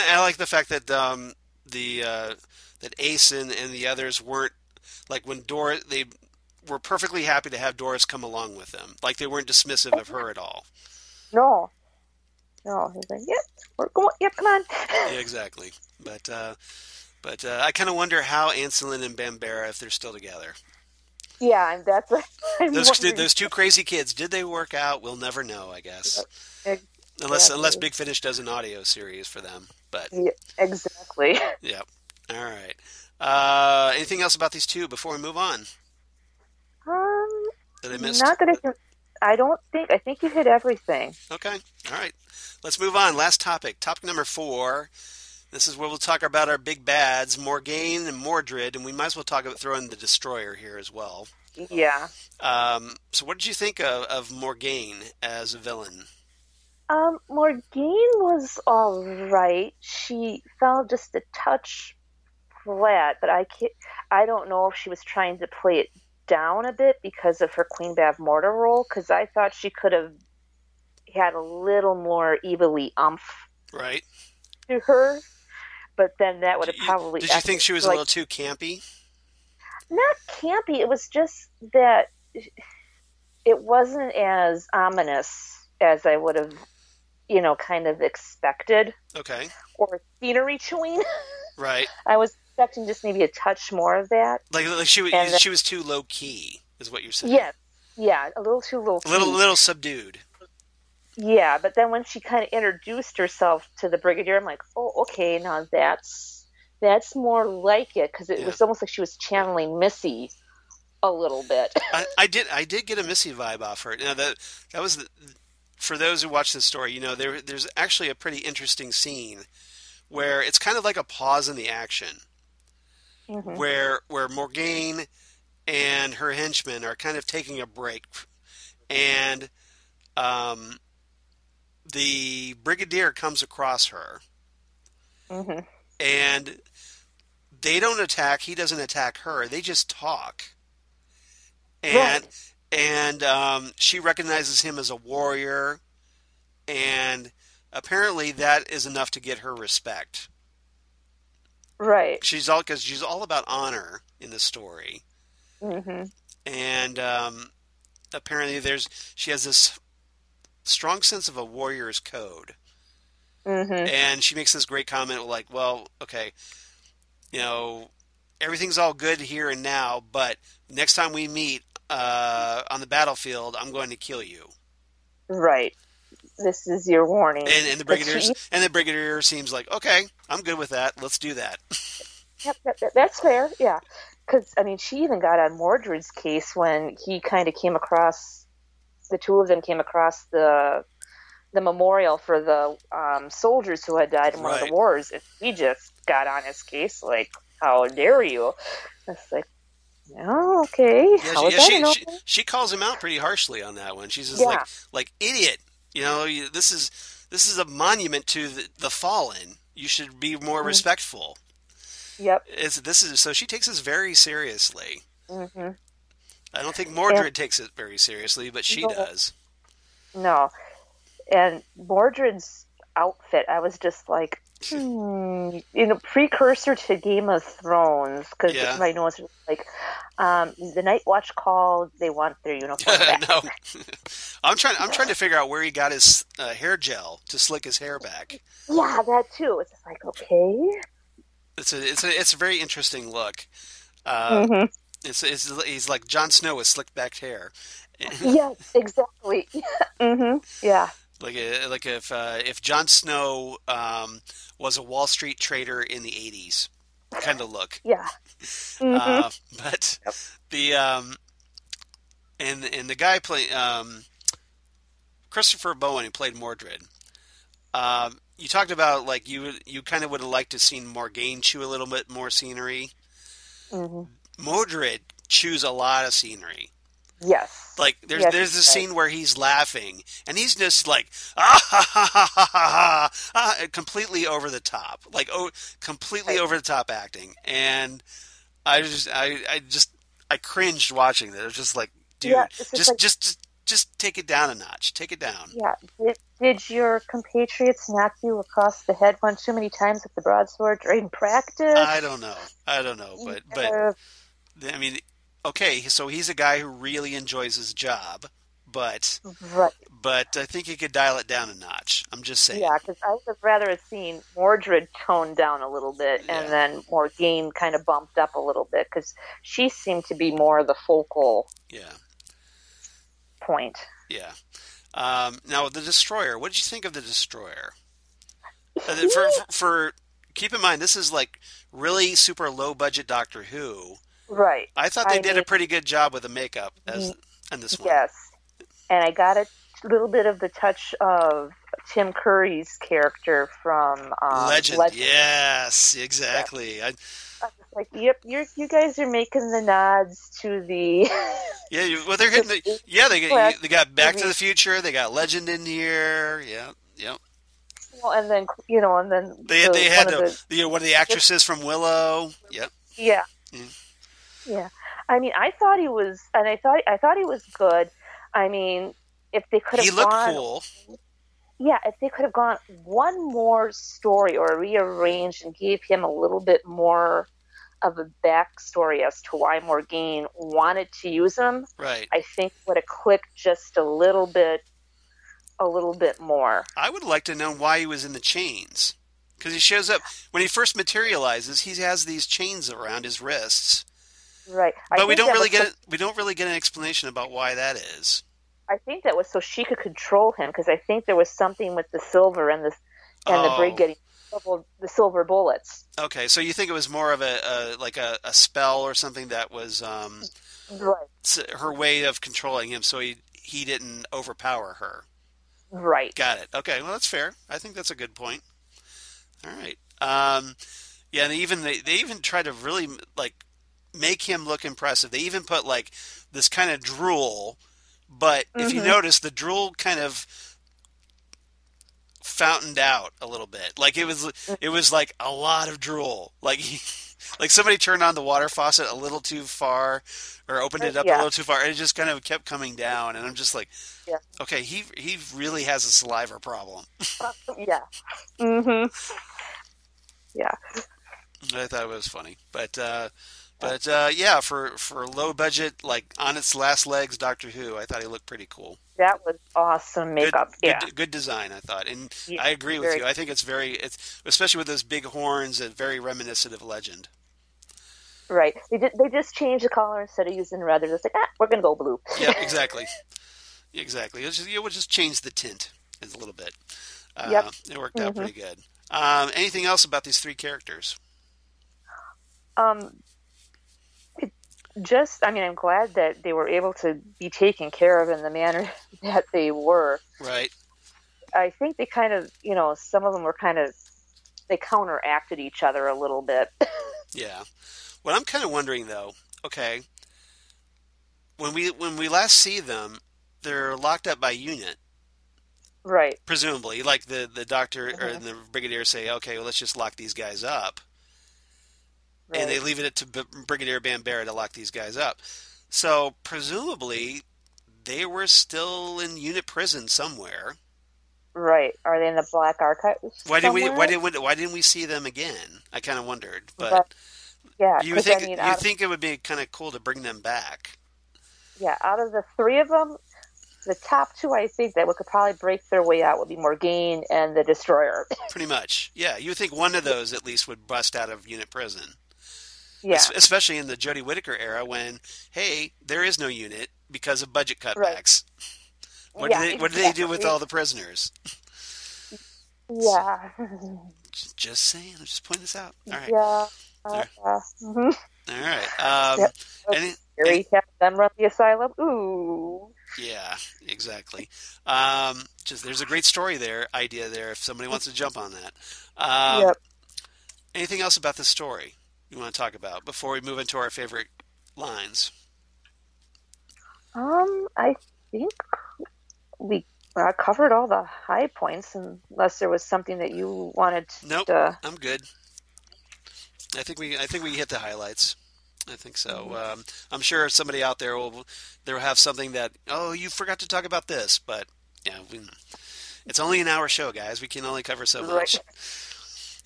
I like the fact that that Ace and the others weren't like when were perfectly happy to have Doris come along with them. Like they weren't dismissive of her at all. No. No, he's like, yep, we're going. Yep, come on. Yeah, exactly. But I kind of wonder how Anselin and Bambera, if they're still together. Yeah, and that's what I'm wondering. Those two crazy kids, did they work out? We'll never know, I guess. Yep. Unless Big Finish does an audio series for them. But yeah, exactly. yeah. All right. Anything else about these two before we move on? That I missed? Not that I can. I think you hit everything. Okay. All right. Let's move on. Last topic. Topic number 4. This is where we'll talk about our big bads, Morgaine and Mordred, and we might as well talk about throwing the Destroyer here as well. Yeah. So what did you think of Morgaine as a villain? Morgaine was all right. She fell just a touch flat, but I don't know if she was trying to play it down a bit because of her Queen Bavmorda role, because I thought she could have had a little more evilly umph right to her, but then that would have probably... Did you think she was a little too campy? Not campy, it was just that it wasn't as ominous as I would have, kind of expected. Okay. Or scenery chewing. Right. I was expecting just maybe a touch more of that. Like she was too low key, is what you're saying. Yes. Yeah, a little too low key. A little subdued. Yeah, but then when she kind of introduced herself to the Brigadier, I'm like, oh, okay, now that's more like it, because it was almost like she was channeling Missy a little bit. I did get a Missy vibe off her. Now that was for those who watch this story, there's actually a pretty interesting scene where it's kind of like a pause in the action, mm-hmm. where Morgaine and her henchmen are kind of taking a break, and the Brigadier comes across her, mm-hmm. and they don't attack. He doesn't attack her. They just talk, and she recognizes him as a warrior, and apparently that is enough to get her respect. Right. Because she's all about honor in the story, mm-hmm. and apparently she has this strong sense of a warrior's code. Mm-hmm. And she makes this great comment like, well, okay, everything's all good here and now, but next time we meet on the battlefield, I'm going to kill you. Right. This is your warning. And the Brigadier seems like, okay, I'm good with that. Let's do that. Yep, that's fair. Yeah. Because, she even got on Mordred's case when he kind of came across... The two of them came across the memorial for the soldiers who had died in one of the wars, and he just got on his case like, "How dare you?" It's like, "Oh, okay." Yeah, she calls him out pretty harshly on that one. She's just like idiot. This is a monument to the fallen. You should be more mm-hmm. respectful. Yep. So she takes this very seriously. Mm-hmm. I don't think Mordred takes it very seriously, but she does. No. And Mordred's outfit, I was just like, precursor to Game of Thrones, because everybody knows, like, the Night Watch called, they want their uniform back. No. I'm trying to figure out where he got his hair gel to slick his hair back. Yeah, that too. It's just like, okay. It's a very interesting look. Mm-hmm. He's like Jon Snow with slicked back hair. Yeah, exactly. Mm-hmm. Yeah. Like if Jon Snow was a Wall Street trader in the 80s kind of look. Yeah. Mm-hmm. But the and the guy playing Christopher Bowen, who played Mordred. You talked about like you kind of would have liked to have seen Morgaine chew a little bit more scenery. Mm-hmm. Mordred chews a lot of scenery. Yes. Like there's this scene where he's laughing and he's just like completely over the top, like completely over the top acting, and I cringed watching that. It was just like, dude, just take it down a notch. Take it down. Yeah. Did your compatriots knock you across the head one too many times with the broadsword during practice? I don't know, but I mean, okay, so he's a guy who really enjoys his job, but Right. I think he could dial it down a notch. I'm just saying. Yeah, because I would have rather have seen Mordred toned down a little bit Yeah. and then Morgaine kind of bumped up a little bit because she seemed to be more the focal Yeah. point. Yeah. Now the Destroyer. What did you think of the Destroyer? He- For keep in mind, this is like really super low budget Doctor Who. right. I thought they I did a mean, pretty good job with the makeup as in this one. yes. And I got a little bit of the touch of Tim Curry's character from Legend. Legend. Yes, exactly. I was like, yep, you guys are making the nods to the. Well, they're hitting the. Yeah, they got Back to the movie. Future. They got Legend in here. Yeah, yep. Well, and then and then They had one of one of the actresses from Willow. Yep. yeah, Mm. yeah. I mean, I thought he was, and I thought he was good. I mean, if they could have He looked gone, cool. yeah, if they could have gone one more story or rearranged and gave him a little bit more of a backstory as to why Morgaine wanted to use him, Right. I think would have clicked just a little bit more. I would like to know why he was in the chains. Because he shows up when he first materializes. He has these chains around his wrists, Right. but we don't really get an explanation about why that is. I think that was so she could control him because I think there was something with the silver and the brig getting the silver bullets. Okay, so you think it was more of a spell or something that was Right. her way of controlling him, so he didn't overpower her. Right. Got it. Okay, well that's fair. I think that's a good point. All right. Yeah, and they even try to really like make him look impressive. They even put like this kind of drool, but if you notice, the drool kind of fountained out a little bit. Like it was like a lot of drool. Like like somebody turned on the water faucet a little too far or opened it up a little too far, and it just kind of kept coming down. And I'm just like, Yeah. okay, he really has a saliva problem. Yeah. Mhm. Yeah. I thought it was funny, but yeah, for low budget, like on its last legs, Doctor Who, I thought he looked pretty cool. That was awesome makeup. Good design, I thought, and Yeah, I agree with very you. I think it's especially with those big horns, and very reminiscent of Legend. Right. They just changed the color instead of using red. They're just like, we're gonna go blue. Yeah, exactly, exactly. It would just change the tint a little bit. Yep. It worked out pretty good. Anything else about these three characters? I'm glad that they were able to be taken care of in the manner that they were. Right. I think they kind of, some of them were they counteracted each other a little bit. Yeah. What I'm kind of wondering though, okay, when we last see them, they're locked up by unit. Right. Presumably, like the doctor or the brigadier say, okay, well, let's just lock these guys up. Right. And they leave it to Brigadier Bambera to lock these guys up. So presumably, they were still in unit prison somewhere. Right. Are they in the Black Archives? Why didn't we see them again? I kind of wondered, but yeah, you think it would be kind of cool to bring them back. Yeah, out of the three of them, the top two, I think, that could probably break their way out would be Morgaine and the Destroyer. Pretty much, yeah. You would think one of those at least would bust out of unit prison. Yeah. Especially in the Jodie Whittaker era when, hey, there is no unit because of budget cutbacks. Right. What did they do with all the prisoners? Yeah. Just saying. I'm just pointing this out. All right. Yeah. All right. Scary have them run the asylum. Ooh. Yeah, exactly. There's a great story idea there if somebody wants to jump on that. Yep. Anything else about the story you want to talk about before we move into our favorite lines? I think we covered all the high points, unless there was something that you wanted to... Nope, I'm good. I think we hit the highlights. I think so. I'm sure somebody out there will have something that, you forgot to talk about this, but yeah, it's only an hour show, guys. We can only cover so much.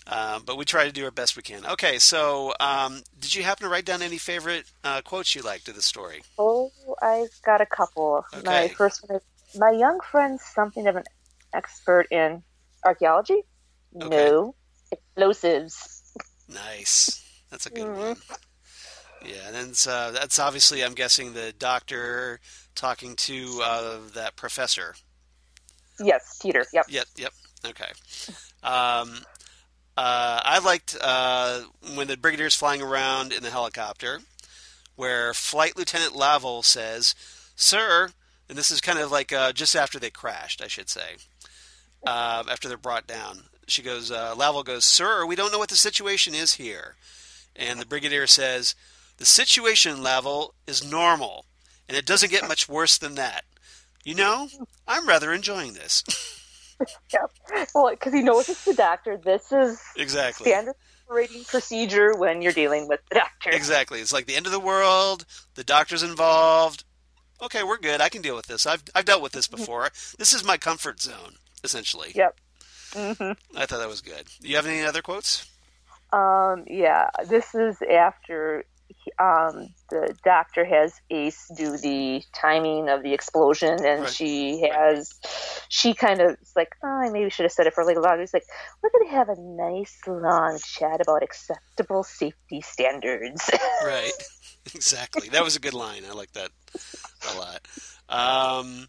But we try to do our best we can. Okay, so did you happen to write down any favorite quotes you liked of the story? Oh, I've got a couple. My Okay. first one is, my young friend's something of an expert in archaeology? Okay. No. Explosives. Nice. That's a good Mhm. one. Yeah, and then that's obviously, I'm guessing, the doctor talking to that professor. Yes, Peter. Yep. Yep, yep. Okay. Um, I liked when the Brigadier's flying around in the helicopter, where Flight Lieutenant Laval says, "Sir," and this is kind of like just after they crashed, I should say, after they're brought down. She goes, Laval goes, "Sir, we don't know what the situation is here." And the Brigadier says, "The situation, Laval, is normal, and it doesn't get much worse than that. You know, I'm rather enjoying this." Yep. Well, because he knows it's the doctor. This is Exactly. standard operating procedure when you're dealing with the doctor. Exactly. It's like the end of the world. The doctor's involved. Okay, we're good. I can deal with this. I've dealt with this before. This is my comfort zone, essentially. Yep. Hmm. I thought that was good. Do you have any other quotes? Yeah, this is after the doctor has Ace do the timing of the explosion, and Right. she kind of is like, oh, I maybe should have said it for a little louder. It's like, we're going to have a nice long chat about acceptable safety standards. Right. Exactly. That was a good line. I like that a lot. Um,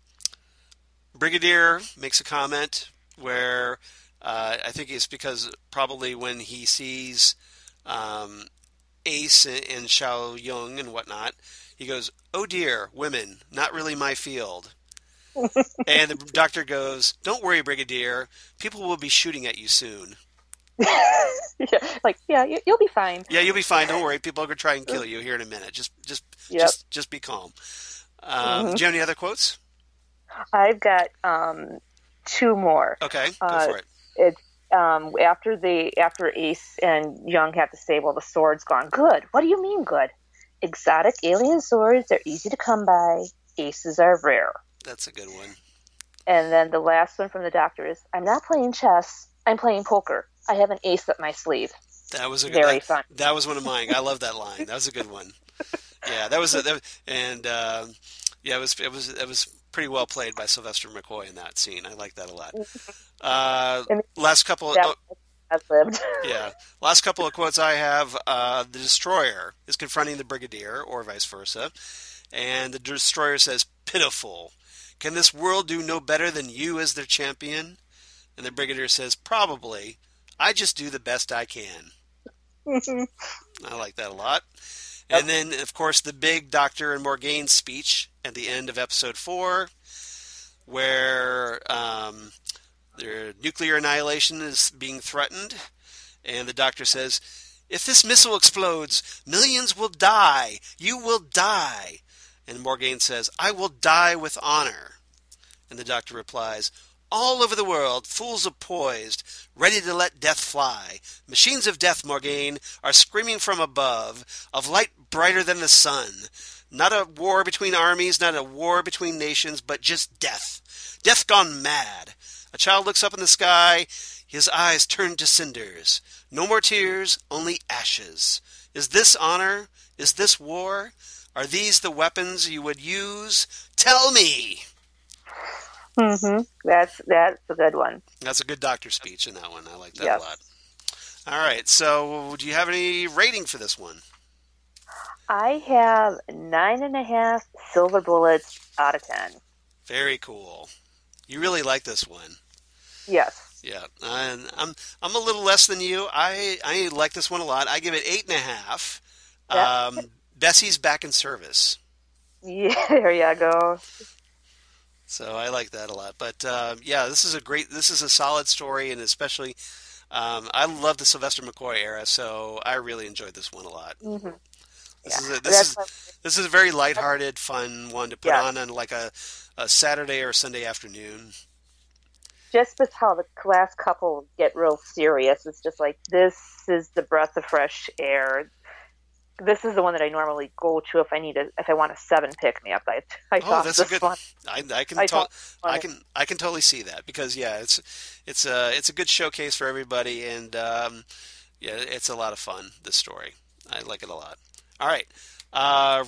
Brigadier makes a comment where I think it's because probably when he sees um, Ace and Xiao Yung and whatnot, he goes, "Oh dear, women, not really my field." And the doctor goes, "Don't worry, Brigadier. People will be shooting at you soon." Yeah, like, yeah, you'll be fine. Yeah, you'll be fine. Don't worry. People are gonna try and kill you here in a minute. Yep. Just be calm. Hmm. Do you have any other quotes? I've got two more. Okay, go Uh, for it. it's after Ace and Young have to say, well, the sword's gone. Good. What do you mean good? Exotic alien swords are easy to come by. Aces are rare. That's a good one. And then the last one from the doctor is, I'm not playing chess. I'm playing poker. I have an ace up my sleeve. That was a good. Very fun. That was one of mine. I love that line. That was a good one. Yeah, that was and yeah, it was pretty well played by Sylvester McCoy in that scene. I like that a lot. And Last couple. that has lived. Yeah, last couple of quotes I have. The destroyer is confronting the brigadier, or vice versa, and the destroyer says, "Pitiful. Can this world do no better than you as their champion?" And the brigadier says, "Probably. I just do the best I can." I like that a lot. Yep. And then, of course, the big Doctor and Morgaine speech at the end of episode 4, where their nuclear annihilation is being threatened. And the Doctor says, "If this missile explodes, millions will die. You will die." And Morgaine says, "I will die with honor." And the Doctor replies, "All over the world, fools are poised, ready to let death fly. Machines of death, Morgaine, are screaming from above, of light brighter than the sun. Not a war between armies, not a war between nations, but just death. Death gone mad. A child looks up in the sky, his eyes turn to cinders. No more tears, only ashes. Is this honor? Is this war? Are these the weapons you would use? Tell me!" That's a good one. That's a good doctor speech in that one. I like that Yep. a lot. All right. So, do you have any rating for this one? I have 9.5 silver bullets out of 10. Very cool. You really like this one. Yes. Yeah. And I'm a little less than you. I like this one a lot. I give it 8.5. Yeah. Bessie's back in service. Yeah, there you go. So I like that a lot. But yeah, this is a solid story, and especially I love the Sylvester McCoy era, so I really enjoyed this one a lot. Mm-hmm. This is a very lighthearted, fun one to put Yes. on like a Saturday or Sunday afternoon. Just with how the last couple get real serious, it's just like, this is the breath of fresh air. this is the one that I normally go to if I want a 7 pick me up. I Oh, thought that's a this good. one. I can I to, thought I can totally see that because yeah, it's a good showcase for everybody, and yeah, it's a lot of fun. This story, I like it a lot. All right,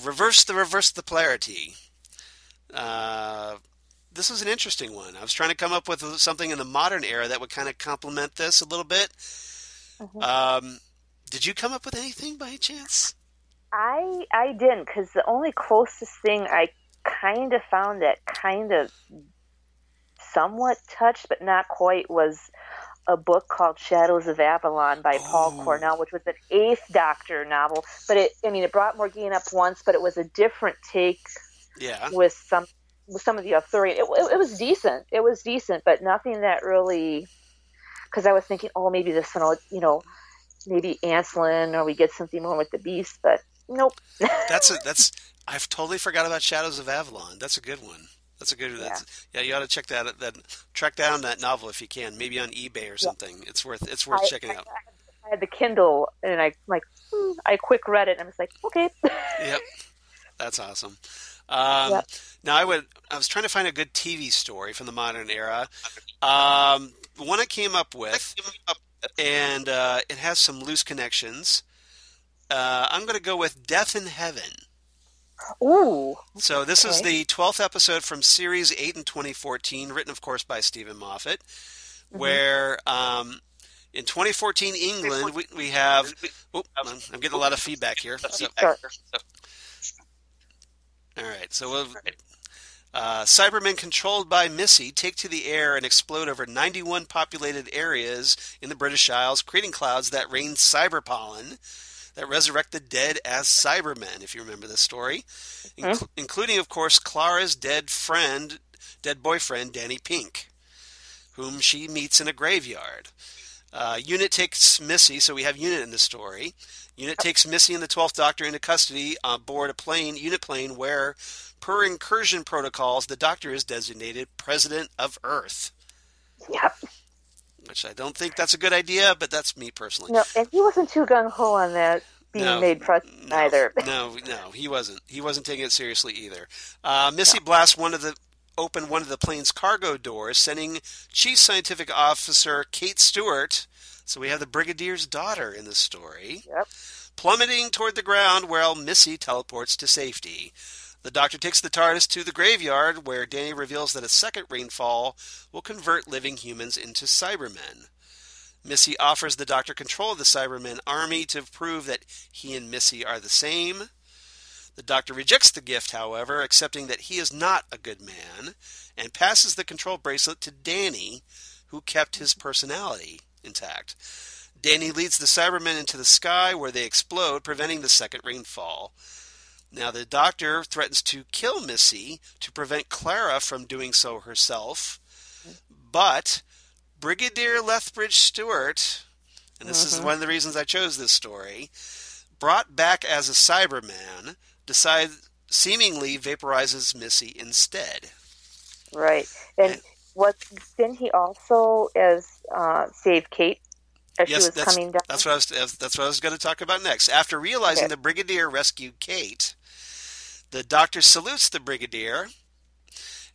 reverse the polarity. This was an interesting one. I was trying to come up with something in the modern era that would kind of complement this a little bit. Did you come up with anything by chance? I didn't, because the only closest thing I kind of found that kind of somewhat touched but not quite was a book called Shadows of Avalon by Paul Cornell, which was an Eighth Doctor novel. But it brought Morgana up once, but it was a different take. Yeah. With some of the Arthurian. It was decent. It was decent, but nothing that really. Because I was thinking, oh, maybe this one will, maybe Anslin, or we get something more with the Beast, but nope. I've totally forgot about Shadows of Avalon. That's a good one. That's a good one. Yeah, you ought to check track down that novel if you can, maybe on eBay or something. Yeah. It's worth checking out. I had the Kindle, and I quick read it, and I was like, okay. Yep, that's awesome. Now I was trying to find a good TV story from the modern era. The one I came up with, and it has some loose connections. I'm going to go with Death in Heaven. Ooh. So this is the 12th episode from Series 8 in 2014, written, of course, by Stephen Moffat, where in 2014 England, we have... Oh, I'm getting a lot of feedback here. So, all right, so Cybermen controlled by Missy take to the air and explode over 91 populated areas in the British Isles, creating clouds that rain cyber pollen that resurrect the dead as Cybermen, if you remember this story, including, of course, Clara's dead boyfriend, Danny Pink, whom she meets in a graveyard. Unit takes Missy, so we have Unit in the story. Unit takes Missy and the 12th Doctor into custody on board a unit plane where, per incursion protocols, the Doctor is designated President of Earth. Yep. Which I don't think that's a good idea, but that's me personally. No, and he wasn't too gung-ho on that being made president either. No, he wasn't. He wasn't taking it seriously either. Missy blasts open one of the plane's cargo doors, sending Chief Scientific Officer Kate Stewart, so we have the Brigadier's daughter in the story, plummeting toward the ground while Missy teleports to safety. The Doctor takes the TARDIS to the graveyard, where Danny reveals that a second rainfall will convert living humans into Cybermen. Missy offers the Doctor control of the Cybermen army to prove that he and Missy are the same. The Doctor rejects the gift, however, accepting that he is not a good man, and passes the control bracelet to Danny, who kept his personality intact. Danny leads the Cybermen into the sky, where they explode, preventing the second rainfall. Now the Doctor threatens to kill Missy to prevent Clara from doing so herself, but Brigadier Lethbridge Stewart, and this is one of the reasons I chose this story, brought back as a Cyberman, seemingly vaporizes Missy instead. Right. And didn't he also save Kate as she was coming down? That's what I was going to talk about next. After realizing the Brigadier rescued Kate, the Doctor salutes the Brigadier,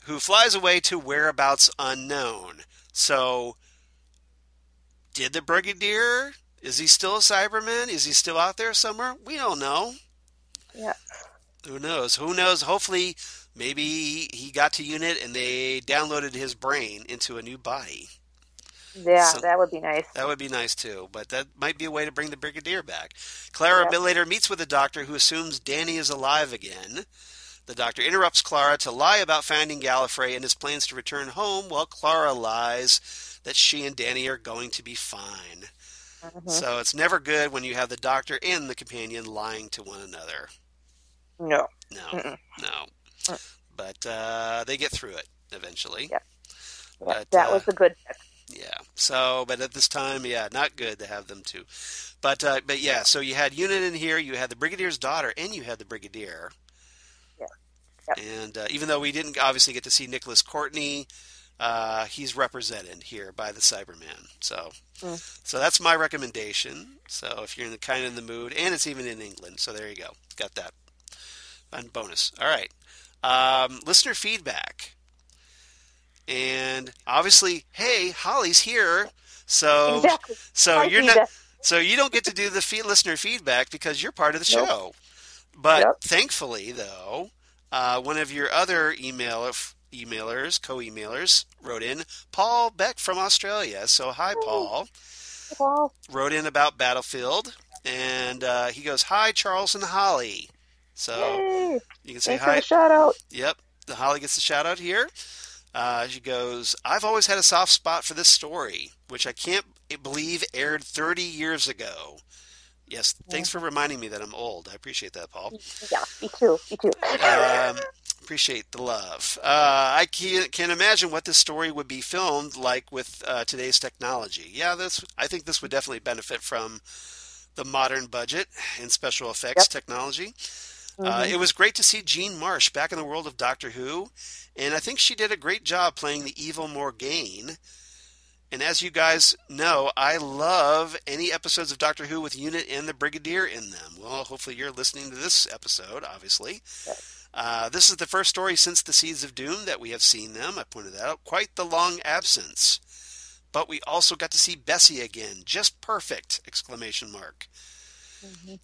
who flies away to whereabouts unknown. So, did the Brigadier? Is he still a Cyberman? Is he still out there somewhere? We don't know. Yeah. Who knows? Hopefully, maybe he got to Unit and they downloaded his brain into a new body. Yeah, that would be nice. That would be nice, too. But that might be a way to bring the Brigadier back. Clara later meets with the Doctor, who assumes Danny is alive again. The Doctor interrupts Clara to lie about finding Gallifrey and his plans to return home, while Clara lies that she and Danny are going to be fine. So it's never good when you have the Doctor and the companion lying to one another. No. But they get through it eventually. Yeah. But, that was a good pick. Yeah. So, but at this time, not good to have them two. But yeah, so you had Unit in here, you had the Brigadier's daughter, and you had the Brigadier. Yeah. Yep. And even though we didn't obviously get to see Nicholas Courtney he's represented here by the Cyberman. So that's my recommendation. So if you're kind of in the mood, and it's even in England, so there you go. Got that on bonus. All right. Listener feedback. And obviously, hey, Holly's here. So Exactly. so I you're see not that. so you don't get to do the listener feedback because you're part of the show. But Yep. thankfully, though, one of your other co-emailers wrote in, Paul Beck from Australia. So hi, Paul. Well, Wrote in about Battlefield, and he goes, hi, Charles and Holly. So yay. you can say Thanks for hi. the shout out. Yep, the Holly gets the shout out here. She goes, I've always had a soft spot for this story, which I can't believe aired 30 years ago. Yes, thanks for reminding me that I'm old. I appreciate that, Paul. Yeah, me too. Me too. Appreciate the love. I can imagine what this story would be filmed like with today's technology. Yeah, I think this would definitely benefit from the modern budget and special effects technology. It was great to see Jean Marsh back in the world of Doctor Who, and I think she did a great job playing the evil Morgaine. And as you guys know, I love any episodes of Doctor Who with Unit and the Brigadier in them. Well, hopefully you're listening to this episode, obviously. This is the first story since the Seeds of Doom that we have seen them. I pointed that out. Quite the long absence. But we also got to see Bessie again. Just perfect! Exclamation mark.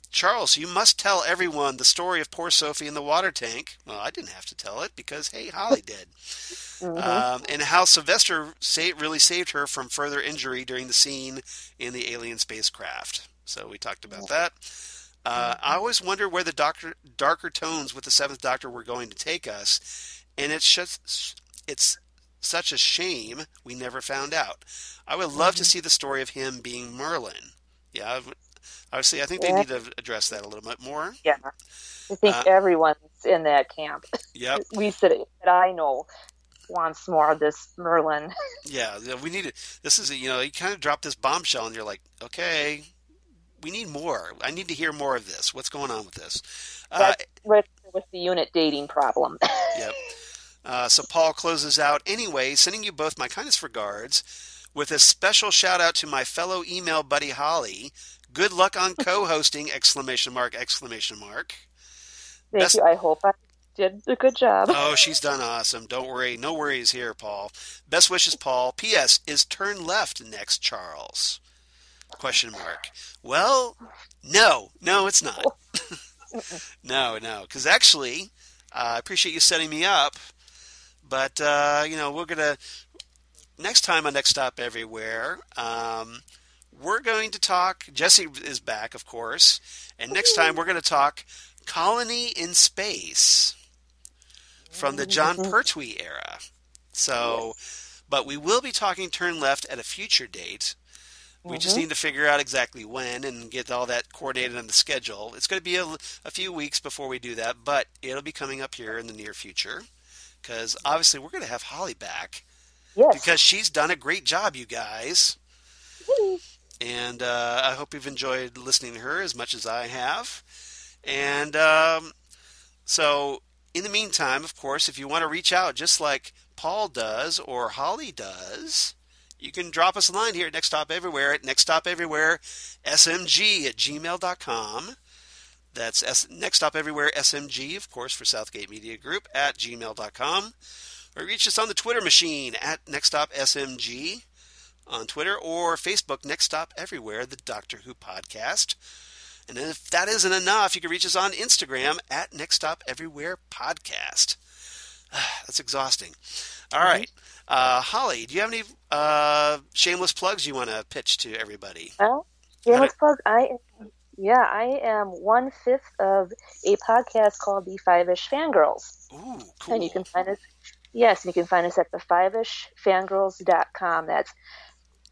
Charles, you must tell everyone the story of poor Sophie in the water tank. Well, I didn't have to tell it because, hey, Holly did. And how Sylvester really saved her from further injury during the scene in the alien spacecraft. So we talked about that. I always wonder where the darker tones with the Seventh Doctor were going to take us, and it's such a shame we never found out. I would love to see the story of him being Merlin. Yeah, obviously, I think they need to address that a little bit more. Yeah, I think everyone's in that camp. Yep. We said it, that I know wants more of this Merlin. Yeah, we need it. This is, you kind of dropped this bombshell, and you're like, okay, we need more. I need to hear more of this. What's going on with this? That's with the unit dating problem. Yep. So Paul closes out anyway, sending you both my kindest regards, with a special shout out to my fellow email buddy Holly. Good luck on co-hosting! Exclamation mark! Exclamation mark! Thank you. I hope I did a good job. Oh, she's done awesome. Don't worry. No worries here, Paul. Best wishes, Paul. P.S. Is turn left next, Charles? Question mark. Well, no, it's not. No, because actually, I appreciate you setting me up, but, we're going to, next time on Next Stop Everywhere, we're going to talk, Jesse is back, of course, and next time we're going to talk Colony in Space from the John Pertwee era. So, but we will be talking Turn Left at a future date. We just need to figure out exactly when and get all that coordinated on the schedule. It's going to be a few weeks before we do that, but it'll be coming up here in the near future because obviously we're going to have Holly back. Yes. Because she's done a great job, you guys. And I hope you've enjoyed listening to her as much as I have. And so in the meantime, of course, if you want to reach out just like Paul does or Holly does, you can drop us a line here at Next Stop Everywhere at nextstopeverywheresmg@gmail.com. That's Next Stop Everywhere SMG, of course, for Southgate Media Group at gmail.com. Or reach us on the Twitter machine at Next Stop SMG on Twitter or Facebook Next Stop Everywhere, the Doctor Who podcast. And then if that isn't enough, you can reach us on Instagram at Next Stop Everywhere podcast. That's exhausting. All right. Holly, do you have any shameless plugs you want to pitch to everybody? Well, shameless plug. I am 1/5 of a podcast called the Five-ish Fangirls. Ooh, cool. And you can find us, you can find us at the fiveishfangirls.com. That's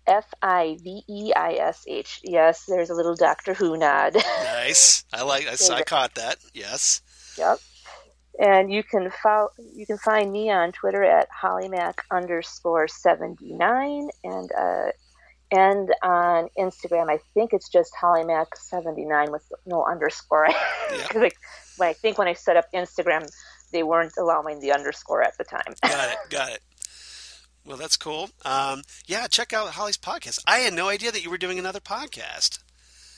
FIVEISH. Yes, there's a little Doctor Who nod. Nice. I caught that. Yes. Yep. And you can find me on Twitter at HollyMac_79 and on Instagram, I think it's just HollyMac79 with no underscore. Because when I set up Instagram, they weren't allowing the underscore at the time. Got it. Well, that's cool. Yeah, check out Holly's podcast. I had no idea that you were doing another podcast.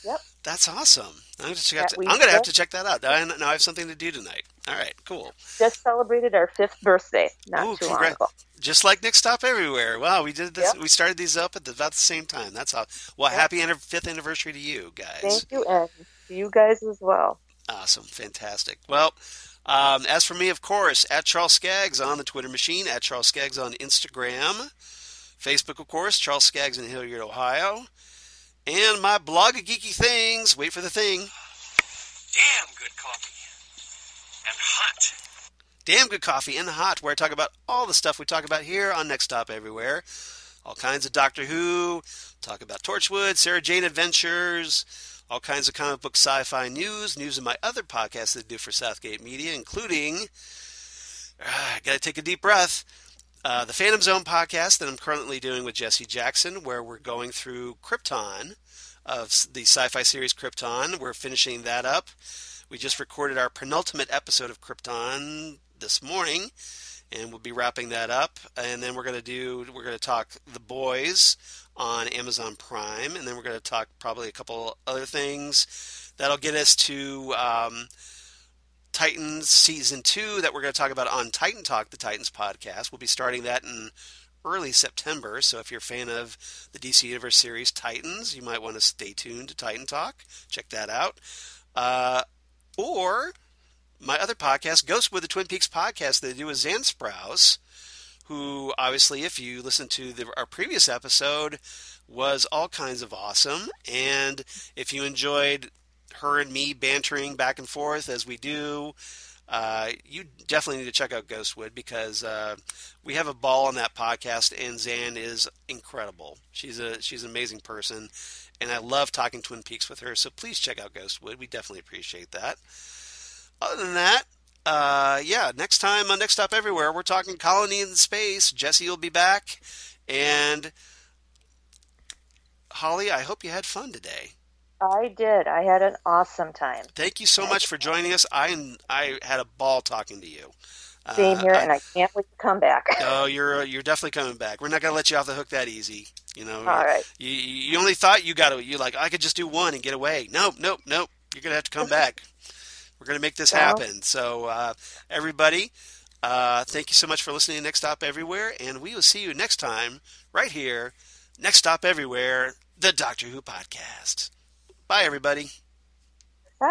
Yep. That's awesome. That we I'm going to have just to check that out. Now I have something to do tonight. All right, cool. just celebrated our 5th birthday not Ooh, too long ago. Just like Nick Stop Everywhere. Wow, we did this. Yep. We started these up at about the same time. That's how. Well, Yep. happy 5th anniversary to you guys. Thank you, and to you guys as well. Awesome, fantastic. Well, as for me, of course, at Charles Skaggs on the Twitter machine, at Charles Skaggs on Instagram, Facebook, of course, Charles Skaggs in Hilliard, Ohio, and my blog of geeky things. Wait for the thing. Damn good coffee. And hot. Damn Good Coffee and Hot, where I talk about all the stuff we talk about here on Next Stop Everywhere. All kinds of Doctor Who, talk about Torchwood, Sarah Jane Adventures, all kinds of comic book sci-fi news of my other podcasts that I do for Southgate Media, including, gotta take a deep breath, the Phantom Zone podcast that I'm currently doing with Jesse Jackson, where we're going through Krypton, of the sci-fi series Krypton. We're finishing that up. We just recorded our penultimate episode of Krypton this morning, and we'll be wrapping that up. And then we're going to talk The Boys on Amazon Prime, and then we're going to talk probably a couple other things that'll get us to Titans Season 2 that we're going to talk about on Titan Talk, the Titans podcast. We'll be starting that in early September, so if you're a fan of the DC Universe series Titans, you might want to stay tuned to Titan Talk. Check that out. Or my other podcast, Ghostwood, the Twin Peaks podcast that I do with Zan Sprouse, who obviously, if you listen to our previous episode, was all kinds of awesome. And if you enjoyed her and me bantering back and forth as we do, you definitely need to check out Ghostwood, because we have a ball on that podcast, and Zan is incredible. She's an amazing person, and I love talking Twin Peaks with her, so please check out Ghostwood. We definitely appreciate that. Other than that, next time on Next Stop Everywhere, we're talking Colony in Space. Jesse will be back, and Holly, I hope you had fun today. I did. I had an awesome time. Thank you so much for joining us. I had a ball talking to you. Same here, and I can't wait to come back. Oh, you're definitely coming back. We're not gonna let you off the hook that easy. You know. All right. You only thought you like, I could just do one and get away. Nope. You're gonna have to come back. We're gonna make this happen. So everybody, thank you so much for listening to Next Stop Everywhere, and we will see you next time right here, Next Stop Everywhere, the Doctor Who podcast. Bye, everybody. Bye.